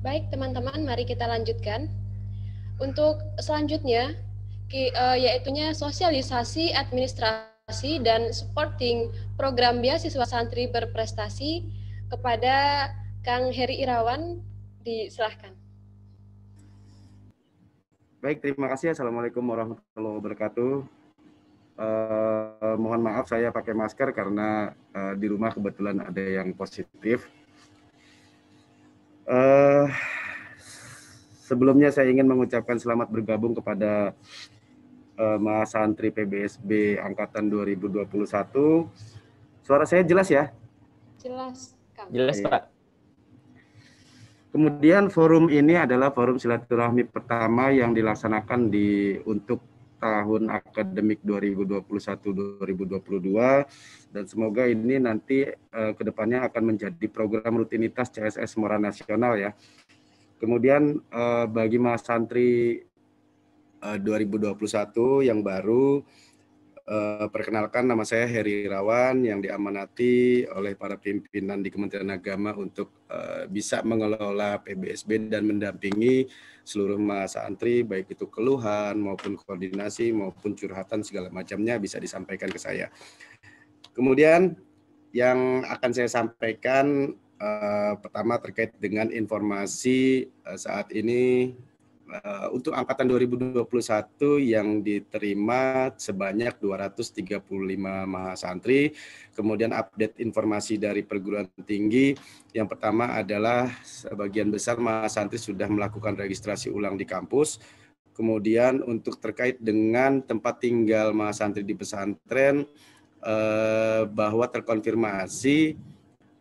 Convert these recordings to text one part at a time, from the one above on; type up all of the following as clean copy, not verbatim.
Baik teman-teman, mari kita lanjutkan. Untuk selanjutnya, yaitunya sosialisasi administrasi dan supporting program beasiswa santri berprestasi kepada Kang Heri Irawan, disilahkan. Baik, terima kasih. Assalamualaikum warahmatullahi wabarakatuh. Mohon maaf saya pakai masker karena di rumah kebetulan ada yang positif. Sebelumnya saya ingin mengucapkan selamat bergabung kepada Mas Santri PBSB Angkatan 2021. Suara saya jelas ya? Jelas, Kang. Jelas, Pak. Kemudian forum ini adalah forum silaturahmi pertama yang dilaksanakan untuk tahun akademik 2021-2022 dan semoga ini nanti kedepannya akan menjadi program rutinitas CSS Mora Nasional ya. Kemudian bagi Mas Santri 2021 yang baru, perkenalkan nama saya Heri Irawan yang diamanati oleh para pimpinan di Kementerian Agama untuk bisa mengelola PBSB dan mendampingi seluruh Mas Santri, baik itu keluhan maupun koordinasi maupun curhatan segala macamnya bisa disampaikan ke saya. Kemudian yang akan saya sampaikan pertama terkait dengan informasi saat ini untuk angkatan 2021 yang diterima sebanyak 235 mahasantri. Kemudian update informasi dari perguruan tinggi. Yang pertama adalah sebagian besar mahasantri sudah melakukan registrasi ulang di kampus. Kemudian untuk terkait dengan tempat tinggal mahasantri di pesantren, bahwa terkonfirmasi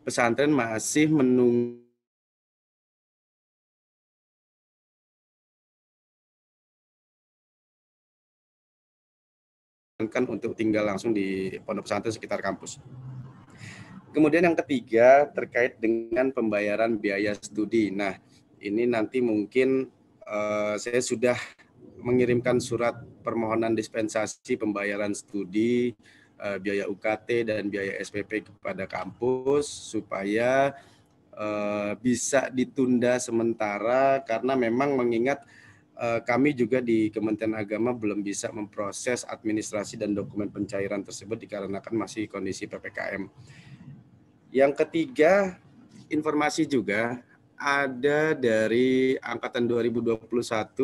pesantren masih menunggu untuk tinggal langsung di pondok pesantren sekitar kampus. Kemudian yang ketiga terkait dengan pembayaran biaya studi. Nah, ini nanti mungkin saya sudah mengirimkan surat permohonan dispensasi pembayaran studi, biaya UKT dan biaya SPP kepada kampus supaya bisa ditunda sementara karena memang mengingat kami juga di Kementerian Agama belum bisa memproses administrasi dan dokumen pencairan tersebut dikarenakan masih kondisi PPKM. Yang ketiga, informasi juga ada dari angkatan 2021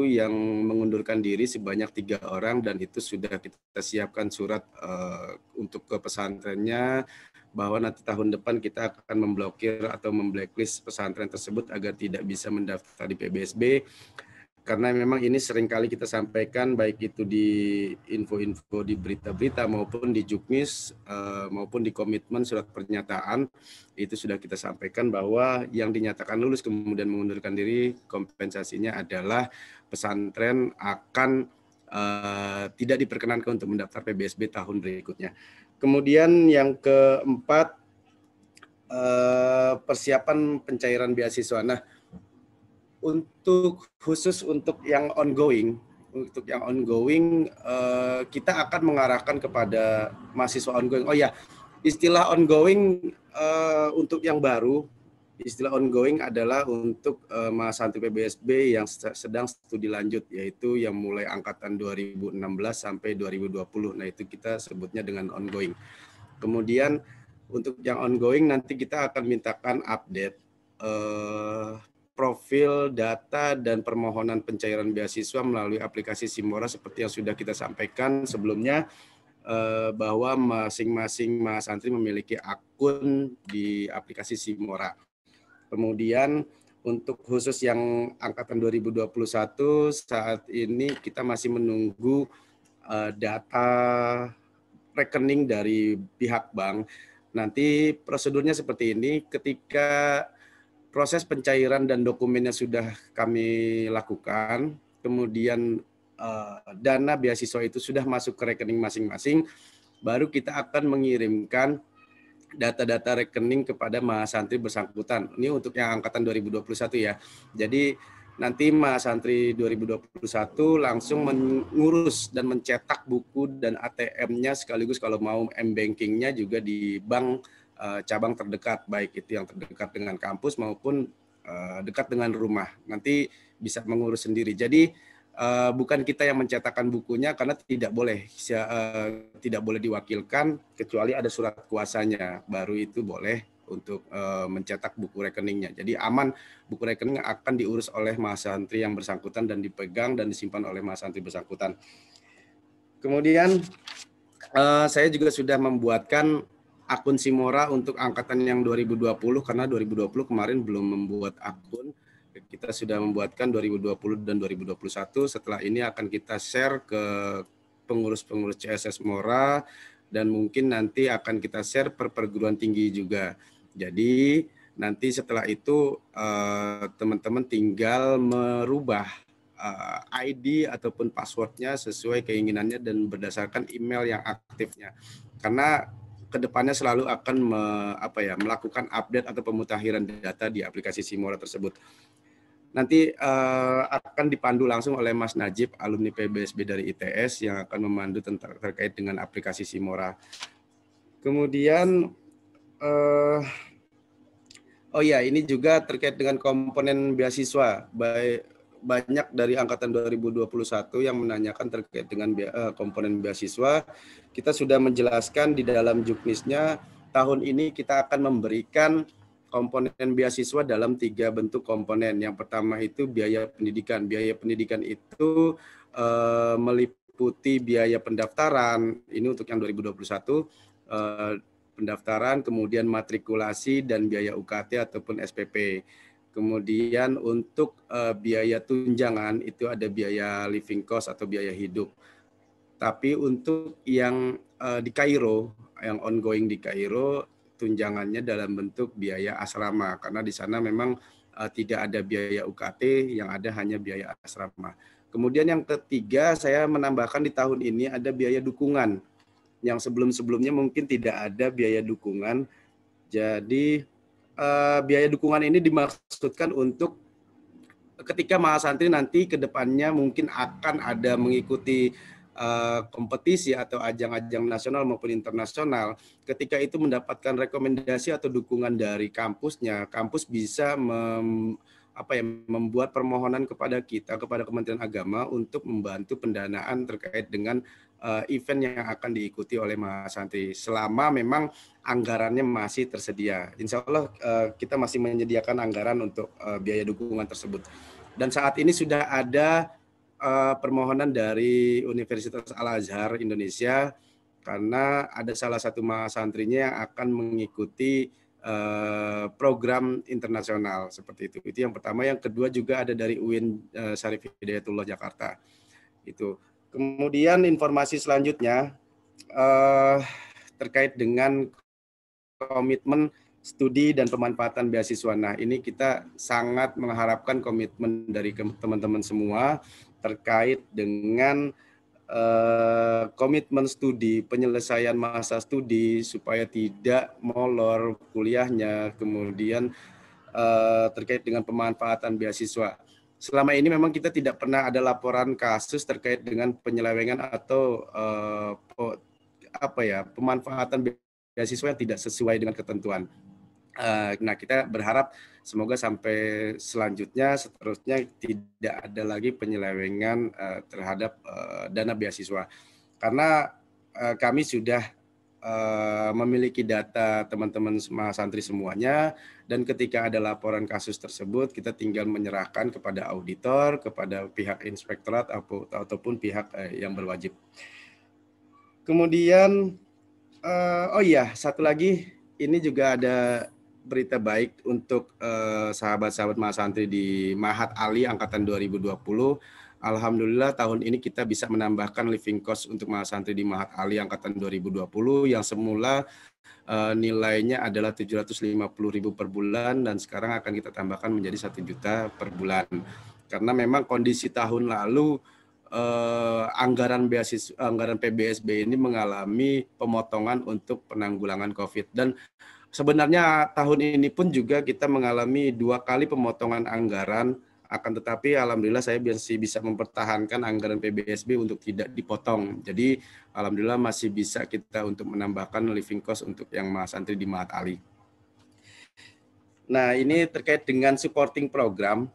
yang mengundurkan diri sebanyak 3 orang dan itu sudah kita siapkan surat untuk ke pesantrennya bahwa nanti tahun depan kita akan memblokir atau memblacklist pesantren tersebut agar tidak bisa mendaftar di PBSB. Karena memang ini seringkali kita sampaikan baik itu di info-info di berita-berita maupun di Juknis maupun di komitmen surat pernyataan itu sudah kita sampaikan bahwa yang dinyatakan lulus kemudian mengundurkan diri kompensasinya adalah pesantren akan tidak diperkenankan untuk mendaftar PBSB tahun berikutnya. Kemudian yang keempat persiapan pencairan beasiswa. Nah, khusus untuk yang ongoing, kita akan mengarahkan kepada mahasiswa ongoing. Oh ya, istilah ongoing untuk yang baru, istilah ongoing adalah untuk mahasantri PBSB yang sedang studi lanjut, yaitu yang mulai angkatan 2016 sampai 2020. Nah, itu kita sebutnya dengan ongoing. Kemudian untuk yang ongoing nanti kita akan mintakan update profil data dan permohonan pencairan beasiswa melalui aplikasi Simora seperti yang sudah kita sampaikan sebelumnya bahwa masing-masing mahasantri memiliki akun di aplikasi Simora. Kemudian untuk khusus yang angkatan 2021 saat ini kita masih menunggu data rekening dari pihak bank. Nanti prosedurnya seperti ini, ketika proses pencairan dan dokumennya sudah kami lakukan, kemudian dana beasiswa itu sudah masuk ke rekening masing-masing, baru kita akan mengirimkan data-data rekening kepada mahasantri bersangkutan. Ini untuk yang angkatan 2021 ya. Jadi nanti mahasantri 2021 langsung mengurus dan mencetak buku dan ATM-nya sekaligus kalau mau M-Banking-nya juga di bank cabang terdekat, baik itu yang terdekat dengan kampus maupun dekat dengan rumah. Nanti bisa mengurus sendiri. Jadi bukan kita yang mencetakkan bukunya karena tidak boleh diwakilkan kecuali ada surat kuasanya. Baru itu boleh untuk mencetak buku rekeningnya. Jadi aman, buku rekening akan diurus oleh mahasantri yang bersangkutan dan dipegang dan disimpan oleh mahasantri bersangkutan. Kemudian saya juga sudah membuatkan akun Simora untuk angkatan yang 2020 karena 2020 kemarin belum membuat akun. Kita sudah membuatkan 2020 dan 2021. Setelah ini akan kita share ke pengurus-pengurus CSS Mora dan mungkin nanti akan kita share per perguruan tinggi juga. Jadi nanti setelah itu teman-teman tinggal merubah ID ataupun passwordnya sesuai keinginannya dan berdasarkan email yang aktifnya. Karena kedepannya selalu akan melakukan update atau pemutahiran data di aplikasi Simora tersebut. Nanti akan dipandu langsung oleh Mas Najib, alumni PBSB dari ITS yang akan memandu terkait dengan aplikasi Simora. Kemudian ini juga terkait dengan komponen beasiswa. Banyak dari angkatan 2021 yang menanyakan terkait dengan komponen beasiswa. Kita sudah menjelaskan di dalam juknisnya, tahun ini kita akan memberikan komponen beasiswa dalam 3 bentuk komponen. Yang pertama itu biaya pendidikan. Biaya pendidikan itu meliputi biaya pendaftaran, ini untuk yang 2021, pendaftaran, kemudian matrikulasi dan biaya UKT ataupun SPP. Kemudian untuk biaya tunjangan itu ada biaya living cost atau biaya hidup. Tapi untuk yang di Kairo, yang ongoing di Kairo, tunjangannya dalam bentuk biaya asrama karena di sana memang tidak ada biaya UKT, yang ada hanya biaya asrama. Kemudian yang ketiga, saya menambahkan di tahun ini ada biaya dukungan. Yang sebelum-sebelumnya mungkin tidak ada biaya dukungan. Jadi biaya dukungan ini dimaksudkan untuk ketika mahasantri nanti ke depannya mungkin akan ada mengikuti kompetisi atau ajang-ajang nasional maupun internasional. Ketika itu mendapatkan rekomendasi atau dukungan dari kampusnya, kampus bisa membuat permohonan kepada kita, kepada Kementerian Agama untuk membantu pendanaan terkait dengan event yang akan diikuti oleh mahasantri selama memang anggarannya masih tersedia. Insya Allah kita masih menyediakan anggaran untuk biaya dukungan tersebut. Dan saat ini sudah ada permohonan dari Universitas Al-Azhar Indonesia karena ada salah satu mahasantrinya yang akan mengikuti program internasional seperti itu. Itu yang pertama. Yang kedua juga ada dari UIN Syarif Hidayatullah Jakarta. Itu. Kemudian informasi selanjutnya terkait dengan komitmen studi dan pemanfaatan beasiswa. Nah, ini kita sangat mengharapkan komitmen dari teman-teman semua terkait dengan komitmen studi, penyelesaian masa studi supaya tidak molor kuliahnya, kemudian terkait dengan pemanfaatan beasiswa. Selama ini memang kita tidak pernah ada laporan kasus terkait dengan penyelewengan atau pemanfaatan beasiswa yang tidak sesuai dengan ketentuan. Nah, kita berharap semoga sampai seterusnya tidak ada lagi penyelewengan terhadap dana beasiswa. Karena kami sudah memiliki data teman-teman mahasantri semuanya, dan ketika ada laporan kasus tersebut, kita tinggal menyerahkan kepada auditor, kepada pihak inspektorat ataupun pihak yang berwajib. Kemudian, satu lagi, ini juga ada berita baik untuk sahabat-sahabat mahasantri di Mahat Ali angkatan 2020. Alhamdulillah tahun ini kita bisa menambahkan living cost untuk mahasantri di Mahat Ali angkatan 2020 yang semula nilainya adalah 750.000 per bulan dan sekarang akan kita tambahkan menjadi 1 juta per bulan. Karena memang kondisi tahun lalu anggaran PBSB ini mengalami pemotongan untuk penanggulangan COVID, dan sebenarnya tahun ini pun juga kita mengalami 2 kali pemotongan anggaran, akan tetapi alhamdulillah saya masih bisa mempertahankan anggaran PBSB untuk tidak dipotong. Jadi alhamdulillah masih bisa kita untuk menambahkan living cost untuk yang mahasantri di Mahat Ali. Nah, ini terkait dengan supporting program.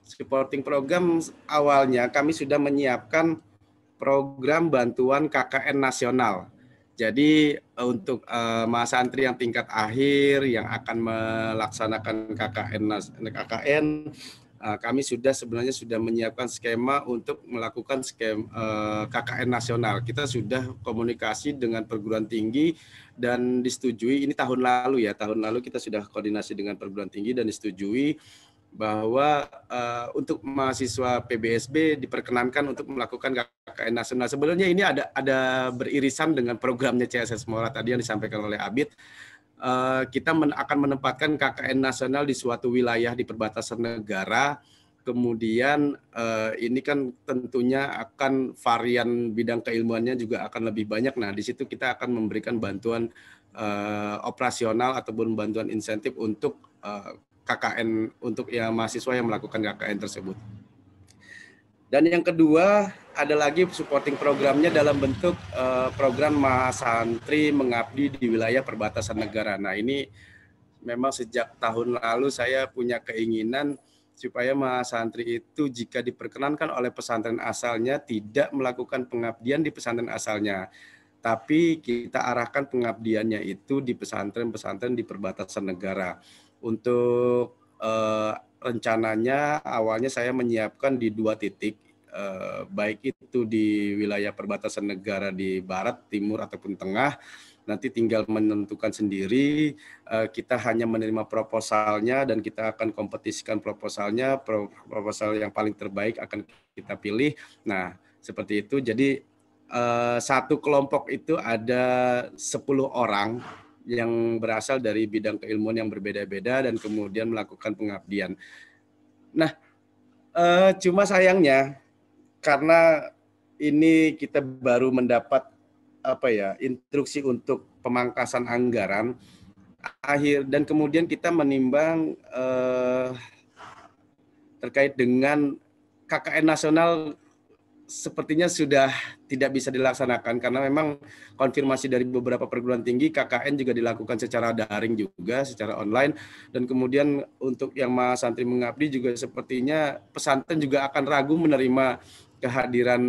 Supporting program awalnya kami sudah menyiapkan program bantuan KKN nasional. Jadi untuk Mas santri yang tingkat akhir yang akan melaksanakan KKN, kami sebenarnya sudah menyiapkan skema untuk melakukan skema KKN nasional. Kita sudah komunikasi dengan perguruan tinggi dan disetujui, ini tahun lalu ya, tahun lalu kita sudah koordinasi dengan perguruan tinggi dan disetujui bahwa untuk mahasiswa PBSB diperkenankan untuk melakukan KKN nasional. Sebenarnya ini ada beririsan dengan programnya CSS Mora tadi yang disampaikan oleh Abid. Kita akan menempatkan KKN nasional di suatu wilayah di perbatasan negara. Kemudian ini kan tentunya akan varian bidang keilmuannya juga akan lebih banyak. Nah, di situ kita akan memberikan bantuan operasional ataupun bantuan insentif untuk KKN untuk yang mahasiswa yang melakukan KKN tersebut. Dan yang kedua ada lagi supporting programnya dalam bentuk program Mahasantri Mengabdi di Wilayah Perbatasan Negara. Nah, ini memang sejak tahun lalu saya punya keinginan supaya mahasantri itu jika diperkenankan oleh pesantren asalnya tidak melakukan pengabdian di pesantren asalnya, tapi kita arahkan pengabdiannya itu di pesantren-pesantren di perbatasan negara. Untuk rencananya awalnya saya menyiapkan di 2 titik, baik itu di wilayah perbatasan negara di barat, timur, ataupun tengah. Nanti tinggal menentukan sendiri, kita hanya menerima proposalnya dan kita akan kompetisikan proposalnya, proposal yang paling terbaik akan kita pilih. Nah, seperti itu. Jadi satu kelompok itu ada 10 orang yang berasal dari bidang keilmuan yang berbeda-beda dan kemudian melakukan pengabdian. Nah, cuma sayangnya karena ini kita baru mendapat instruksi untuk pemangkasan anggaran dan kemudian kita menimbang terkait dengan KKN nasional sepertinya sudah tidak bisa dilaksanakan karena memang konfirmasi dari beberapa perguruan tinggi KKN juga dilakukan secara daring juga, secara online, dan kemudian untuk yang Mahasantri Mengabdi juga sepertinya pesantren juga akan ragu menerima kehadiran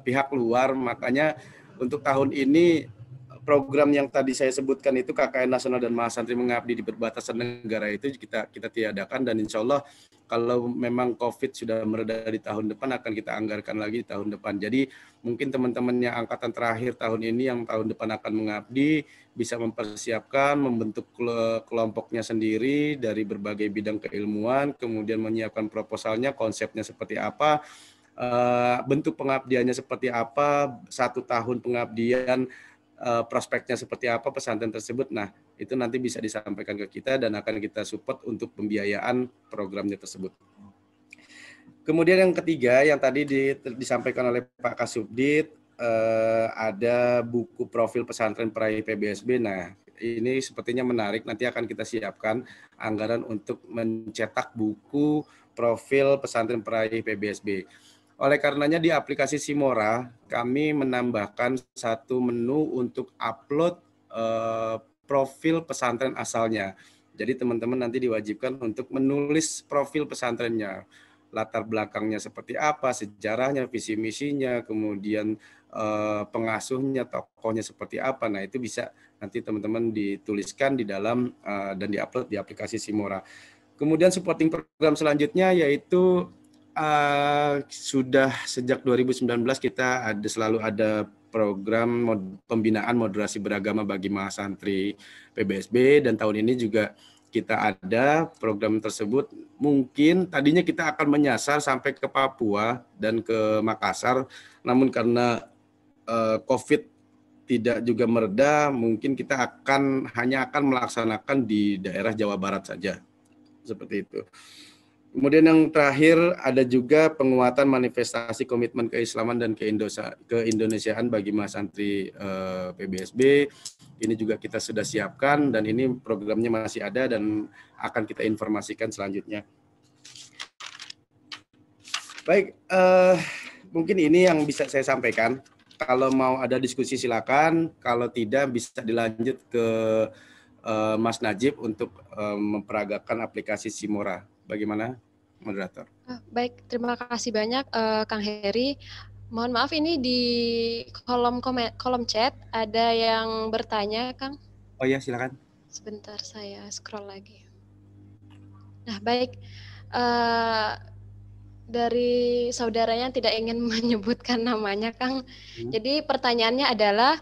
pihak luar. Makanya untuk tahun ini program yang tadi saya sebutkan itu KKN nasional dan Mahasantri Mengabdi di perbatasan negara itu kita tiadakan, dan insya Allah kalau memang COVID sudah mereda di tahun depan akan kita anggarkan lagi di tahun depan. Jadi mungkin teman-teman yang angkatan terakhir tahun ini yang tahun depan akan mengabdi bisa mempersiapkan, membentuk kelompoknya sendiri dari berbagai bidang keilmuan, kemudian menyiapkan proposalnya, konsepnya seperti apa, bentuk pengabdiannya seperti apa, 1 tahun pengabdian, prospeknya seperti apa pesantren tersebut. Nah, itu nanti bisa disampaikan ke kita dan akan kita support untuk pembiayaan programnya tersebut. Kemudian yang ketiga yang tadi disampaikan oleh Pak Kasubdit, ada buku profil pesantren peraih PBSB. Nah, ini sepertinya menarik, nanti akan kita siapkan anggaran untuk mencetak buku profil pesantren peraih PBSB. Oleh karenanya di aplikasi Simora kami menambahkan satu menu untuk upload profil pesantren asalnya. Jadi teman-teman nanti diwajibkan untuk menulis profil pesantrennya, latar belakangnya seperti apa, sejarahnya, visi misinya, kemudian pengasuhnya, tokohnya seperti apa. Nah, itu bisa nanti teman-teman dituliskan di dalam dan diupload di aplikasi Simora. Kemudian supporting program selanjutnya yaitu sudah sejak 2019 kita selalu ada program pembinaan moderasi beragama bagi mahasantri PBSB, dan tahun ini juga kita ada program tersebut. Mungkin tadinya kita akan menyasar sampai ke Papua dan ke Makassar, namun karena COVID tidak juga mereda, mungkin kita hanya akan melaksanakan di daerah Jawa Barat saja, seperti itu. Kemudian yang terakhir ada juga penguatan manifestasi komitmen keislaman dan keindonesiaan bagi mahasantri PBSB. Ini juga kita sudah siapkan dan ini programnya masih ada dan akan kita informasikan selanjutnya. Baik, mungkin ini yang bisa saya sampaikan. Kalau mau ada diskusi silakan, kalau tidak bisa dilanjut ke Mas Najib untuk memperagakan aplikasi Simora. Bagaimana, moderator? Baik, terima kasih banyak Kang Heri. Mohon maaf ini di kolom chat ada yang bertanya, Kang. Oh iya, silakan. Sebentar saya scroll lagi. Nah, baik. Dari saudaranya tidak ingin menyebutkan namanya, Kang. Jadi pertanyaannya adalah,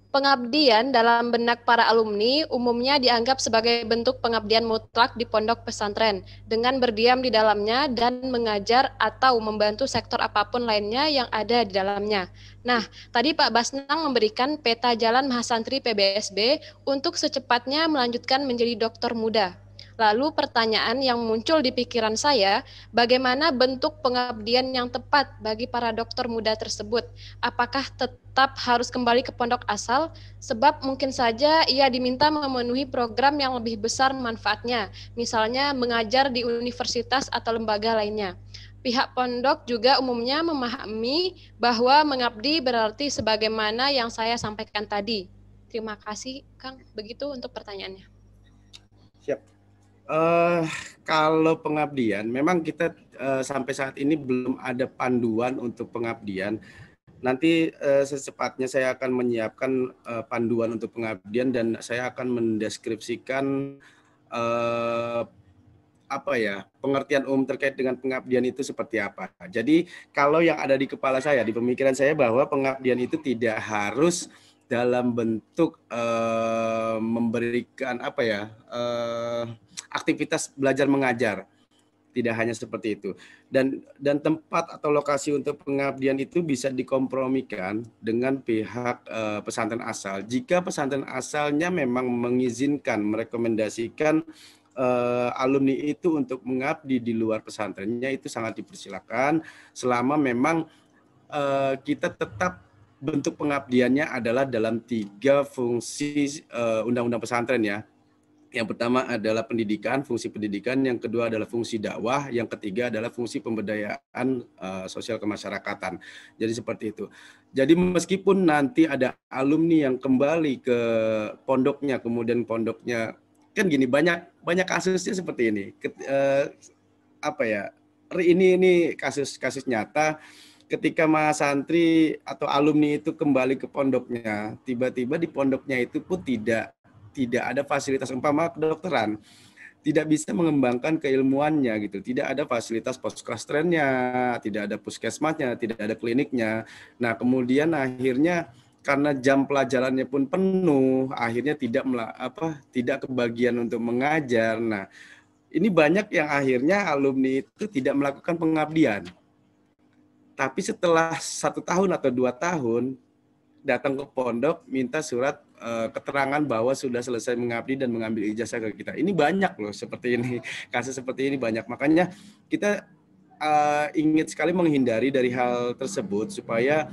pengabdian dalam benak para alumni umumnya dianggap sebagai bentuk pengabdian mutlak di pondok pesantren dengan berdiam di dalamnya dan mengajar atau membantu sektor apapun lainnya yang ada di dalamnya. Nah, tadi Pak Basnang memberikan peta jalan Mahasantri PBSB untuk secepatnya melanjutkan menjadi dokter muda. Lalu pertanyaan yang muncul di pikiran saya, bagaimana bentuk pengabdian yang tepat bagi para dokter muda tersebut? Apakah tetap harus kembali ke pondok asal? Sebab mungkin saja ia diminta memenuhi program yang lebih besar manfaatnya, misalnya mengajar di universitas atau lembaga lainnya. Pihak pondok juga umumnya memahami bahwa mengabdi berarti sebagaimana yang saya sampaikan tadi. Terima kasih, Kang. Begitu untuk pertanyaannya. Siap. Kalau pengabdian, memang kita sampai saat ini belum ada panduan untuk pengabdian. Nanti secepatnya saya akan menyiapkan panduan untuk pengabdian dan saya akan mendeskripsikan pengertian umum terkait dengan pengabdian itu seperti apa. Jadi kalau yang ada di kepala saya, di pemikiran saya, bahwa pengabdian itu tidak harus dalam bentuk memberikan aktivitas belajar mengajar, tidak hanya seperti itu. Dan tempat atau lokasi untuk pengabdian itu bisa dikompromikan dengan pihak pesantren asal. Jika pesantren asalnya memang mengizinkan, merekomendasikan alumni itu untuk mengabdi di luar pesantrennya, itu sangat dipersilakan, selama memang kita tetap bentuk pengabdiannya adalah dalam 3 fungsi undang-undang pesantren ya. Yang pertama adalah pendidikan, fungsi pendidikan, yang kedua adalah fungsi dakwah, yang ketiga adalah fungsi pemberdayaan sosial kemasyarakatan. Jadi seperti itu. Jadi meskipun nanti ada alumni yang kembali ke pondoknya, kemudian pondoknya kan gini, banyak kasusnya seperti ini. Ini kasus nyata. Ketika mahasantri atau alumni itu kembali ke pondoknya, tiba-tiba di pondoknya itu pun tidak ada fasilitas, umpama kedokteran, tidak bisa mengembangkan keilmuannya gitu, tidak ada fasilitas poskastrennya, tidak ada puskesmasnya, tidak ada kliniknya. Nah, kemudian akhirnya karena jam pelajarannya pun penuh, akhirnya tidak kebagian untuk mengajar. Nah, ini banyak yang akhirnya alumni itu tidak melakukan pengabdian. Tapi setelah 1 tahun atau 2 tahun datang ke pondok minta surat keterangan bahwa sudah selesai mengabdi dan mengambil ijazah ke kita. Ini banyak loh seperti ini, kasus seperti ini banyak. Makanya kita ingin sekali menghindari dari hal tersebut supaya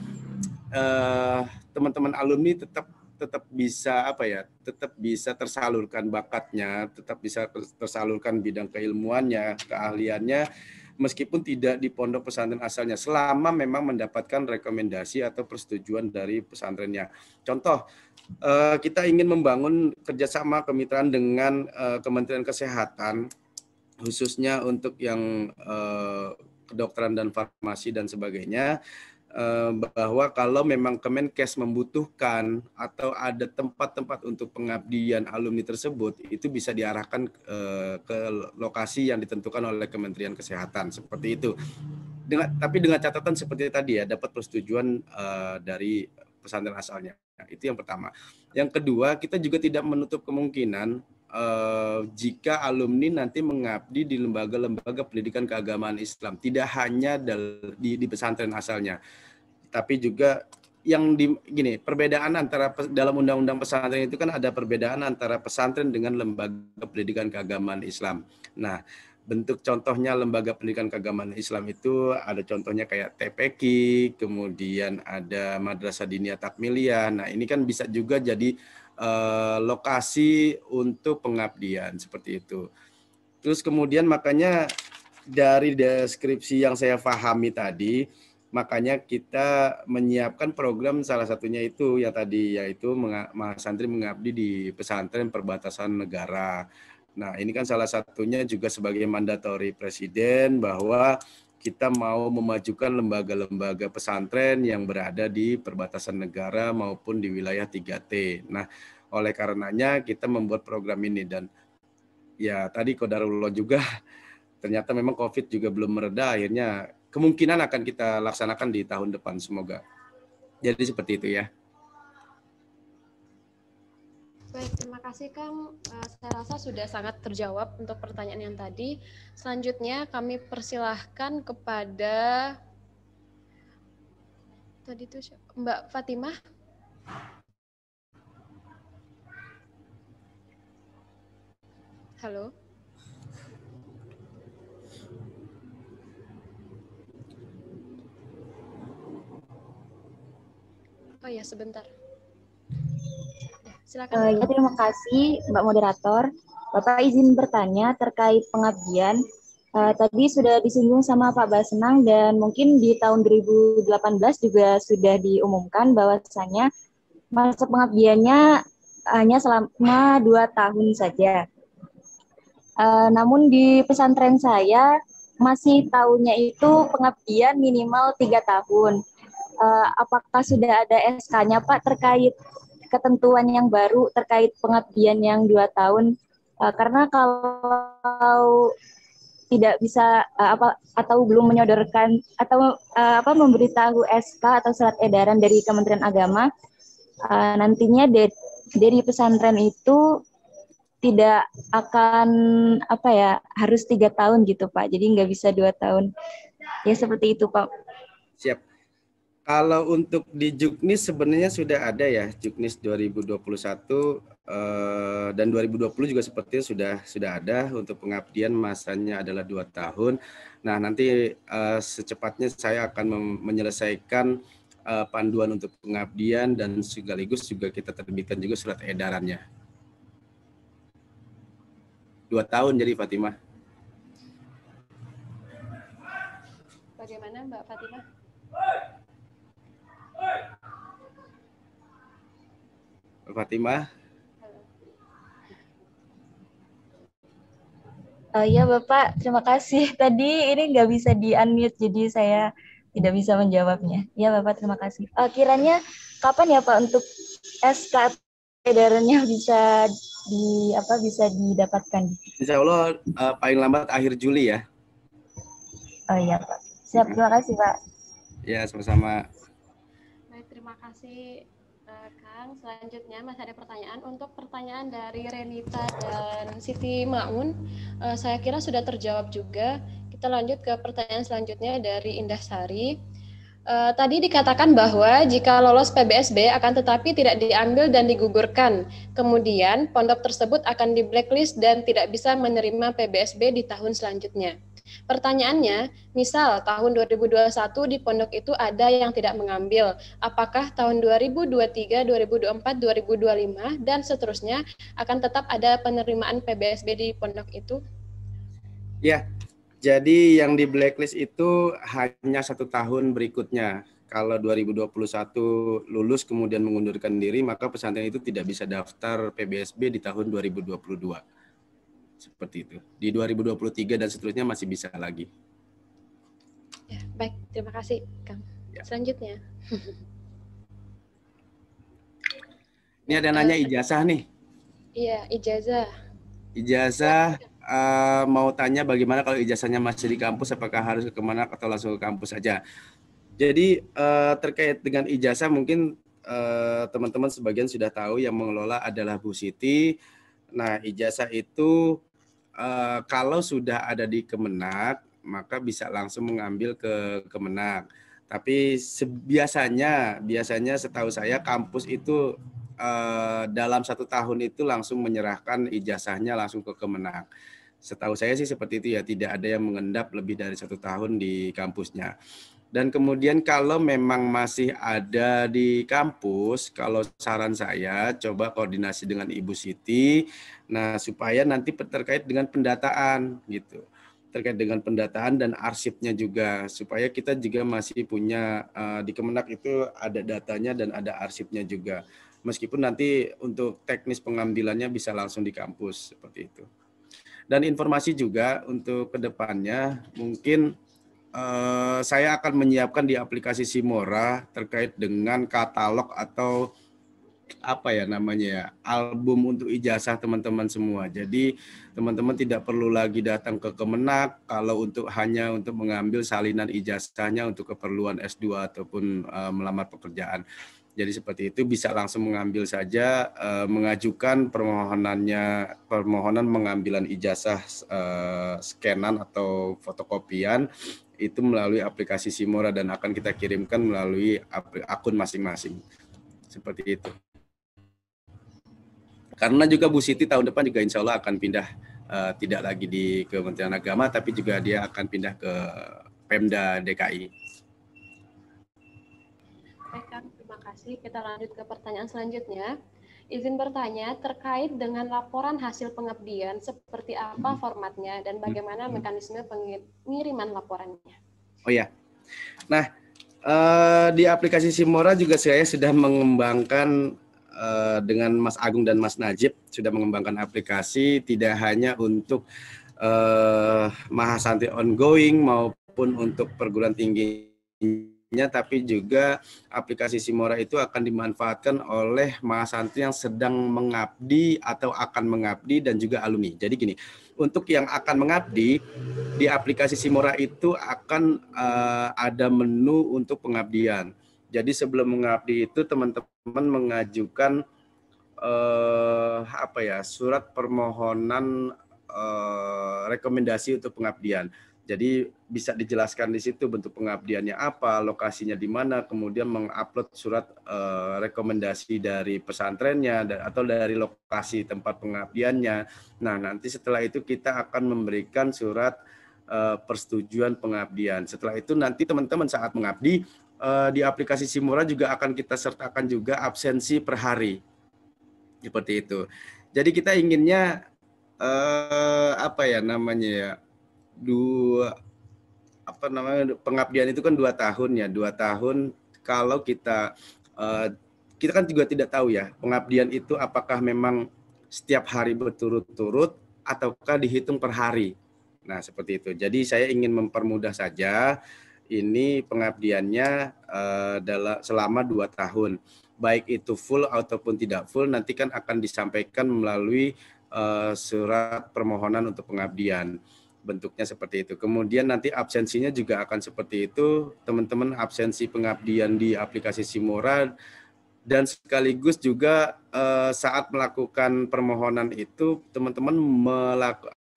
teman-teman alumni tetap bisa tersalurkan bakatnya, tetap bisa tersalurkan bidang keilmuannya, keahliannya, meskipun tidak di pondok pesantren asalnya, selama memang mendapatkan rekomendasi atau persetujuan dari pesantrennya. Contoh, kita ingin membangun kerjasama kemitraan dengan Kementerian Kesehatan, khususnya untuk yang kedokteran dan farmasi dan sebagainya, bahwa kalau memang Kemenkes membutuhkan atau ada tempat-tempat untuk pengabdian alumni tersebut, itu bisa diarahkan ke lokasi yang ditentukan oleh Kementerian Kesehatan, seperti itu. Tapi dengan catatan seperti tadi ya, dapat persetujuan dari pesantren asalnya. Nah, itu yang pertama. Yang kedua, kita juga tidak menutup kemungkinan jika alumni nanti mengabdi di lembaga-lembaga pendidikan keagamaan Islam, tidak hanya di pesantren asalnya, tapi juga yang perbedaan antara dalam undang-undang pesantren itu kan ada perbedaan antara pesantren dengan lembaga pendidikan keagamaan Islam. Nah, bentuk contohnya lembaga pendidikan keagamaan Islam itu ada contohnya kayak TPQ, kemudian ada Madrasah Diniyah Takmiliyah. Nah, ini kan bisa juga jadi lokasi untuk pengabdian seperti itu. Terus kemudian makanya dari deskripsi yang saya pahami tadi, Makanya kita menyiapkan program salah satunya itu yang tadi, yaitu Mas Santri mengabdi di pesantren perbatasan negara. Nah, ini kan salah satunya juga sebagai mandatori Presiden bahwa kita mau memajukan lembaga-lembaga pesantren yang berada di perbatasan negara maupun di wilayah 3T. Nah, oleh karenanya kita membuat program ini, dan ya tadi qadarullah juga ternyata memang COVID juga belum mereda, akhirnya kemungkinan akan kita laksanakan di tahun depan, semoga. Jadi seperti itu ya. Baik, terima kasih Kang. Saya rasa sudah sangat terjawab untuk pertanyaan yang tadi. Selanjutnya kami persilahkan kepada tadi itu Mbak Fatimah. Halo. Oh ya, sebentar. Silakan. Ya, terima kasih Mbak Moderator. Bapak izin bertanya terkait pengabdian. Tadi sudah disinggung sama Pak Basenang dan mungkin di tahun 2018 juga sudah diumumkan bahwasanya masa pengabdiannya hanya selama 2 tahun saja. Namun di pesantren saya masih tahunnya itu pengabdian minimal 3 tahun. Apakah sudah ada SK-nya Pak terkait ketentuan yang baru terkait pengabdian yang 2 tahun? Karena kalau tidak bisa atau belum menyodorkan atau memberitahu SK atau surat edaran dari Kementerian Agama, nantinya dari pesantren itu tidak akan harus 3 tahun gitu Pak, jadi nggak bisa 2 tahun ya, seperti itu Pak. Siap. Kalau untuk di Juknis sebenarnya sudah ada ya, Juknis 2021 dan 2020 juga sepertinya sudah ada untuk pengabdian, masanya adalah 2 tahun. Nah, nanti secepatnya saya akan menyelesaikan panduan untuk pengabdian dan sekaligus juga kita terbitkan juga surat edarannya. 2 tahun jadi Fatimah. Bagaimana Mbak Fatimah? Fatimah. Ya Bapak, terima kasih. Tadi ini nggak bisa di-unmute, jadi saya tidak bisa menjawabnya. Ya Bapak, terima kasih. Kiranya kapan ya Pak untuk SK edarannya bisa bisa didapatkan? Insya Allah paling lambat akhir Juli ya. Oh iya Pak. Siap, terima kasih Pak. Ya, sama-sama. Baik, terima kasih Kang. Selanjutnya masih ada pertanyaan. Untuk pertanyaan dari Renita dan Siti Maun, saya kira sudah terjawab juga. Kita lanjut ke pertanyaan selanjutnya dari Indah Sari. Tadi dikatakan bahwa jika lolos PBSB akan tetapi tidak diambil dan digugurkan. Kemudian pondok tersebut akan di blacklist dan tidak bisa menerima PBSB di tahun selanjutnya. Pertanyaannya, misal tahun 2021 di pondok itu ada yang tidak mengambil, apakah tahun 2023, 2024, 2025, dan seterusnya akan tetap ada penerimaan PBSB di pondok itu? Ya, jadi yang di blacklist itu hanya 1 tahun berikutnya. Kalau 2021 lulus kemudian mengundurkan diri, maka pesantren itu tidak bisa daftar PBSB di tahun 2022. Seperti itu. Di 2023 dan seterusnya masih bisa lagi. Ya, baik, terima kasih Kang. Ya. Selanjutnya. Ini ada nanya ijazah nih. Iya, ijazah. Ijazah, mau tanya bagaimana kalau ijazahnya masih di kampus, apakah harus ke Kemenak atau langsung ke kampus saja? Jadi terkait dengan ijazah mungkin teman-teman sebagian sudah tahu yang mengelola adalah Bu Siti. Nah, ijazah itu kalau sudah ada di Kemenak, maka bisa langsung mengambil ke Kemenak. Tapi biasanya setahu saya kampus itu dalam 1 tahun itu langsung menyerahkan ijazahnya langsung ke Kemenak. Setahu saya sih seperti itu ya, tidak ada yang mengendap lebih dari 1 tahun di kampusnya. Dan kemudian kalau memang masih ada di kampus, kalau saran saya coba koordinasi dengan Ibu Siti, nah supaya nanti terkait dengan pendataan gitu. terkait dengan pendataan dan arsipnya juga, supaya kita juga masih punya di Kemenak itu ada datanya dan ada arsipnya juga. Meskipun nanti untuk teknis pengambilannya bisa langsung di kampus seperti itu. Dan informasi juga untuk kedepannya mungkin saya akan menyiapkan di aplikasi Simora terkait dengan katalog atau apa ya namanya ya, album untuk ijazah teman-teman semua. Jadi teman-teman tidak perlu lagi datang ke Kemenak kalau hanya untuk mengambil salinan ijazahnya untuk keperluan S2 ataupun melamar pekerjaan. Jadi seperti itu, bisa langsung mengambil saja, mengajukan permohonan mengambilan ijazah scanan atau fotokopian itu melalui aplikasi Simora dan akan kita kirimkan melalui akun masing-masing. Seperti itu. Karena juga Bu Siti tahun depan juga insya Allah akan pindah, tidak lagi di Kementerian Agama, tapi juga dia akan pindah ke Pemda DKI. Baik Kang, terima kasih. Kita lanjut ke pertanyaan selanjutnya. Izin bertanya terkait dengan laporan hasil pengabdian, seperti apa formatnya dan bagaimana mekanisme pengiriman laporannya? Oh ya, nah di aplikasi Simora juga saya sudah mengembangkan dengan Mas Agung dan Mas Najib sudah mengembangkan aplikasi tidak hanya untuk mahasantri ongoing maupun untuk perguruan tingginya, tapi juga aplikasi Simora itu akan dimanfaatkan oleh mahasantri yang sedang mengabdi atau akan mengabdi dan juga alumni. Jadi gini, untuk yang akan mengabdi di aplikasi Simora itu akan ada menu untuk pengabdian. Jadi sebelum mengabdi itu teman-teman mengajukan surat permohonan rekomendasi untuk pengabdian. Jadi bisa dijelaskan di situ bentuk pengabdiannya apa, lokasinya di mana, kemudian mengupload surat rekomendasi dari pesantrennya atau dari lokasi tempat pengabdiannya. Nah, nanti setelah itu kita akan memberikan surat persetujuan pengabdian. Setelah itu nanti teman-teman saat mengabdi di aplikasi Simora juga akan kita sertakan juga absensi per hari. Seperti itu. Jadi kita inginnya pengabdian itu kan 2 tahun ya, 2 tahun. Kalau kita kan juga tidak tahu ya, pengabdian itu apakah memang setiap hari berturut-turut ataukah dihitung per hari. Nah, seperti itu. Jadi saya ingin mempermudah saja ini pengabdiannya selama 2 tahun. Baik itu full ataupun tidak full nanti kan akan disampaikan melalui surat permohonan untuk pengabdian. Bentuknya seperti itu. Kemudian nanti absensinya juga akan seperti itu. Teman-teman absensi pengabdian di aplikasi Simora dan sekaligus juga saat melakukan permohonan itu teman-teman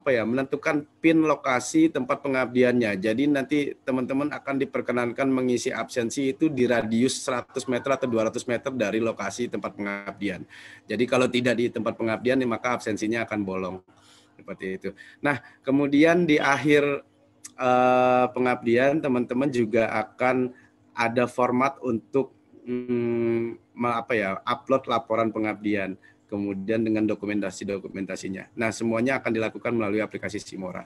menentukan PIN lokasi tempat pengabdiannya. Jadi nanti teman-teman akan diperkenankan mengisi absensi itu di radius 100 meter atau 200 meter dari lokasi tempat pengabdian. Jadi kalau tidak di tempat pengabdian maka absensinya akan bolong. Seperti itu. Nah, kemudian di akhir pengabdian teman-teman juga akan ada format untuk upload laporan pengabdian. Kemudian dengan dokumentasinya. Nah, semuanya akan dilakukan melalui aplikasi Simora.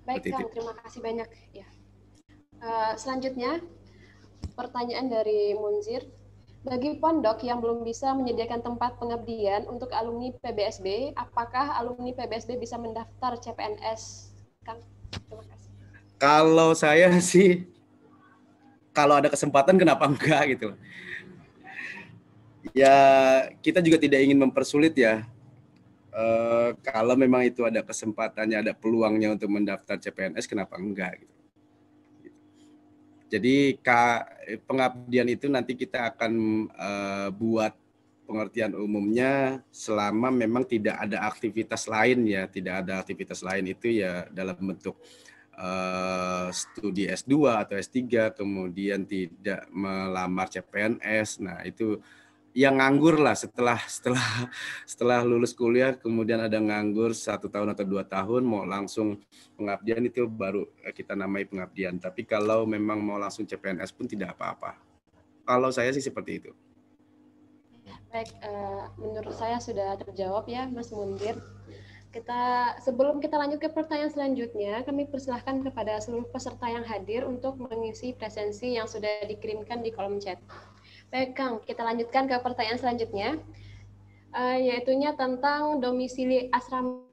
Baik, Kang, terima kasih banyak. Ya. Selanjutnya, pertanyaan dari Munzir. Bagi pondok yang belum bisa menyediakan tempat pengabdian untuk alumni PBSB, apakah alumni PBSB bisa mendaftar CPNS? Kang, terima kasih. Kalau saya sih, kalau ada kesempatan kenapa enggak gitu. Ya, kita juga tidak ingin mempersulit ya. Kalau memang itu ada kesempatannya, ada peluangnya untuk mendaftar CPNS, kenapa enggak gitu. Jadi pengabdian itu nanti kita akan buat pengertian umumnya selama memang tidak ada aktivitas lain ya, tidak ada aktivitas lain itu ya dalam bentuk studi S2 atau S3, kemudian tidak melamar CPNS. Nah, itu yang nganggur lah setelah lulus kuliah kemudian ada nganggur 1 tahun atau 2 tahun mau langsung pengabdian itu baru kita namai pengabdian. Tapi kalau memang mau langsung CPNS pun tidak apa-apa. Kalau saya sih seperti itu. Baik, menurut saya sudah terjawab ya Mas Mundir. Sebelum kita lanjut ke pertanyaan selanjutnya, kami persilahkan kepada seluruh peserta yang hadir untuk mengisi presensi yang sudah dikirimkan di kolom chat. Baik, Kang, kita lanjutkan ke pertanyaan selanjutnya, yaitunya tentang domisili asrama.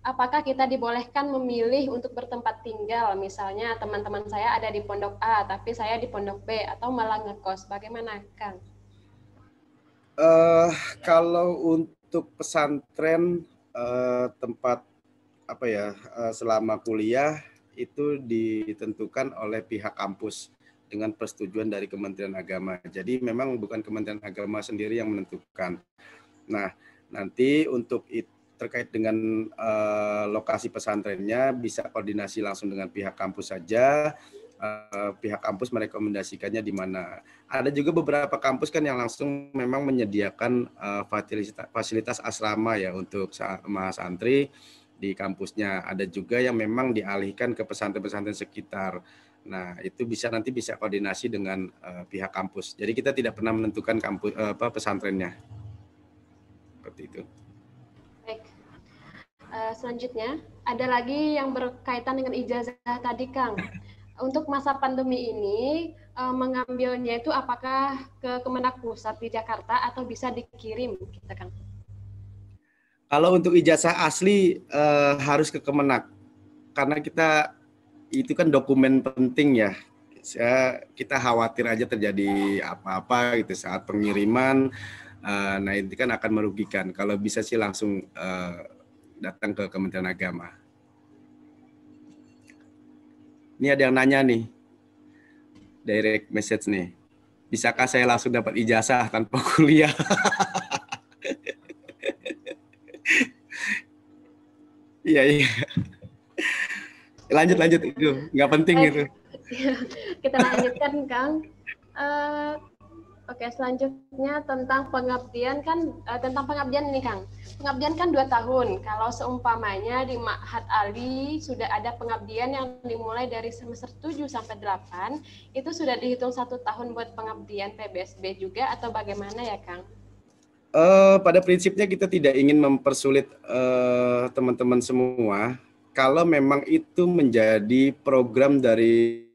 Apakah kita dibolehkan memilih untuk bertempat tinggal? Misalnya teman-teman saya ada di pondok A, tapi saya di pondok B, atau malah ngekos. Bagaimana, Kang? Kalau untuk pesantren, tempat selama kuliah itu ditentukan oleh pihak kampus dengan persetujuan dari Kementerian Agama. Jadi memang bukan Kementerian Agama sendiri yang menentukan. Nah, nanti untuk terkait dengan lokasi pesantrennya bisa koordinasi langsung dengan pihak kampus saja. Pihak kampus merekomendasikannya di mana. Ada juga beberapa kampus kan yang langsung memang menyediakan fasilitas asrama ya untuk mahasantri di kampusnya. Ada juga yang memang dialihkan ke pesantren-pesantren sekitar. Nah, itu nanti bisa koordinasi dengan pihak kampus. Jadi kita tidak pernah menentukan kampus pesantrennya. Seperti itu. Baik. Selanjutnya, ada lagi yang berkaitan dengan ijazah tadi, Kang. Untuk masa pandemi ini, mengambilnya itu apakah ke Kemenak Pusat di Jakarta atau bisa dikirim, kita, Kang? Kalau untuk ijazah asli harus ke Kemenak, karena itu kan dokumen penting ya. Kita khawatir aja terjadi apa-apa gitu saat pengiriman. Nah, itu kan akan merugikan. Kalau bisa sih langsung datang ke Kementerian Agama. Ini ada yang nanya nih, direct message nih. Bisakah saya langsung dapat ijazah tanpa kuliah? Iya. Lanjut itu, nggak penting itu. Kita lanjutkan, Kang. Oke, selanjutnya tentang pengabdian tentang pengabdian ini, Kang. Pengabdian kan 2 tahun. Kalau seumpamanya di Ma'had Ali sudah ada pengabdian yang dimulai dari semester 7 sampai 8, itu sudah dihitung 1 tahun buat pengabdian PBSB juga atau bagaimana ya, Kang? Pada prinsipnya kita tidak ingin mempersulit teman-teman semua. Kalau memang itu menjadi program dari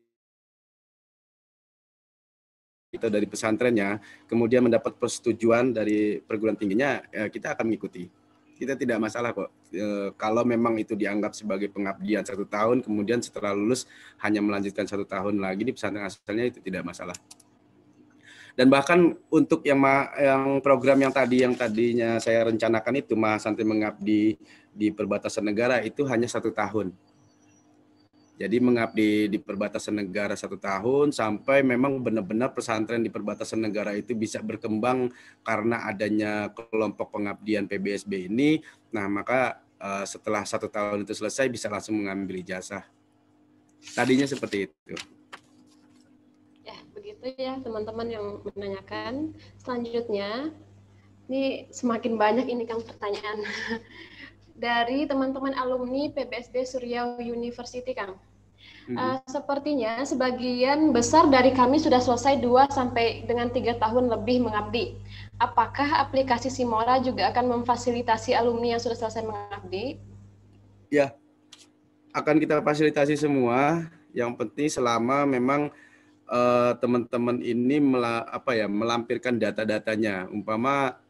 pesantrennya, kemudian mendapat persetujuan dari perguruan tingginya, kita akan mengikuti. Kita tidak masalah kok. Kalau memang itu dianggap sebagai pengabdian 1 tahun, kemudian setelah lulus hanya melanjutkan 1 tahun lagi di pesantren asalnya, itu tidak masalah. Dan bahkan untuk yang program yang tadinya saya rencanakan itu, mahasantri mengabdi di perbatasan negara, itu hanya 1 tahun. Jadi mengabdi di perbatasan negara 1 tahun sampai memang benar-benar pesantren di perbatasan negara itu bisa berkembang karena adanya kelompok pengabdian PBSB ini. Nah, maka setelah 1 tahun itu selesai bisa langsung mengambil ijazah. Tadinya seperti itu. Ya, begitu ya teman-teman yang menanyakan. Selanjutnya, ini semakin banyak ini, Kang, pertanyaan. Dari teman-teman alumni PBSB Surya University, Kang. Sepertinya sebagian besar dari kami sudah selesai 2 sampai dengan 3 tahun lebih mengabdi. Apakah aplikasi Simora juga akan memfasilitasi alumni yang sudah selesai mengabdi? Ya, akan kita fasilitasi semua. Yang penting selama memang teman-teman ini melampirkan data-datanya. Umpama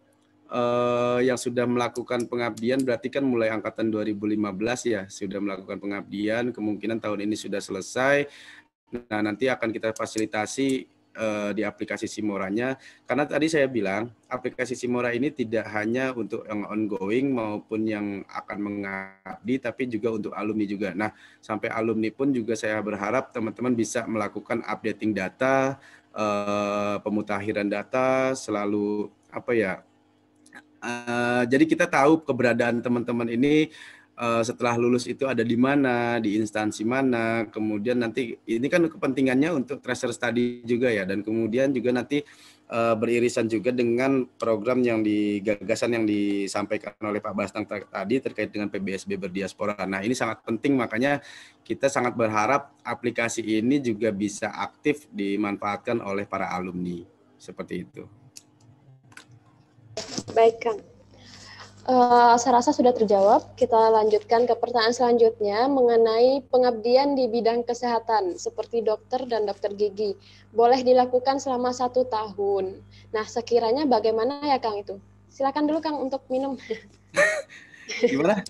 yang sudah melakukan pengabdian berarti kan mulai angkatan 2015 ya sudah melakukan pengabdian, kemungkinan tahun ini sudah selesai. Nah, nanti akan kita fasilitasi di aplikasi Simoranya, karena tadi saya bilang aplikasi Simora ini tidak hanya untuk yang ongoing maupun yang akan mengabdi, tapi juga untuk alumni juga. Nah, sampai alumni pun juga saya berharap teman-teman bisa melakukan updating data, pemutakhiran data, selalu jadi kita tahu keberadaan teman-teman ini setelah lulus itu ada di mana, di instansi mana, kemudian nanti ini kan kepentingannya untuk tracer study juga ya, dan kemudian juga nanti beririsan juga dengan program gagasan yang disampaikan oleh Pak Bastang tadi terkait dengan PBSB berdiaspora. Nah, ini sangat penting, makanya kita sangat berharap aplikasi ini juga bisa aktif dimanfaatkan oleh para alumni, seperti itu. Baik, Kang. Saya rasa sudah terjawab. Kita lanjutkan ke pertanyaan selanjutnya mengenai pengabdian di bidang kesehatan seperti dokter dan dokter gigi. Boleh dilakukan selama 1 tahun. Nah, sekiranya bagaimana ya Kang itu? Silakan dulu Kang untuk minum. Gimana?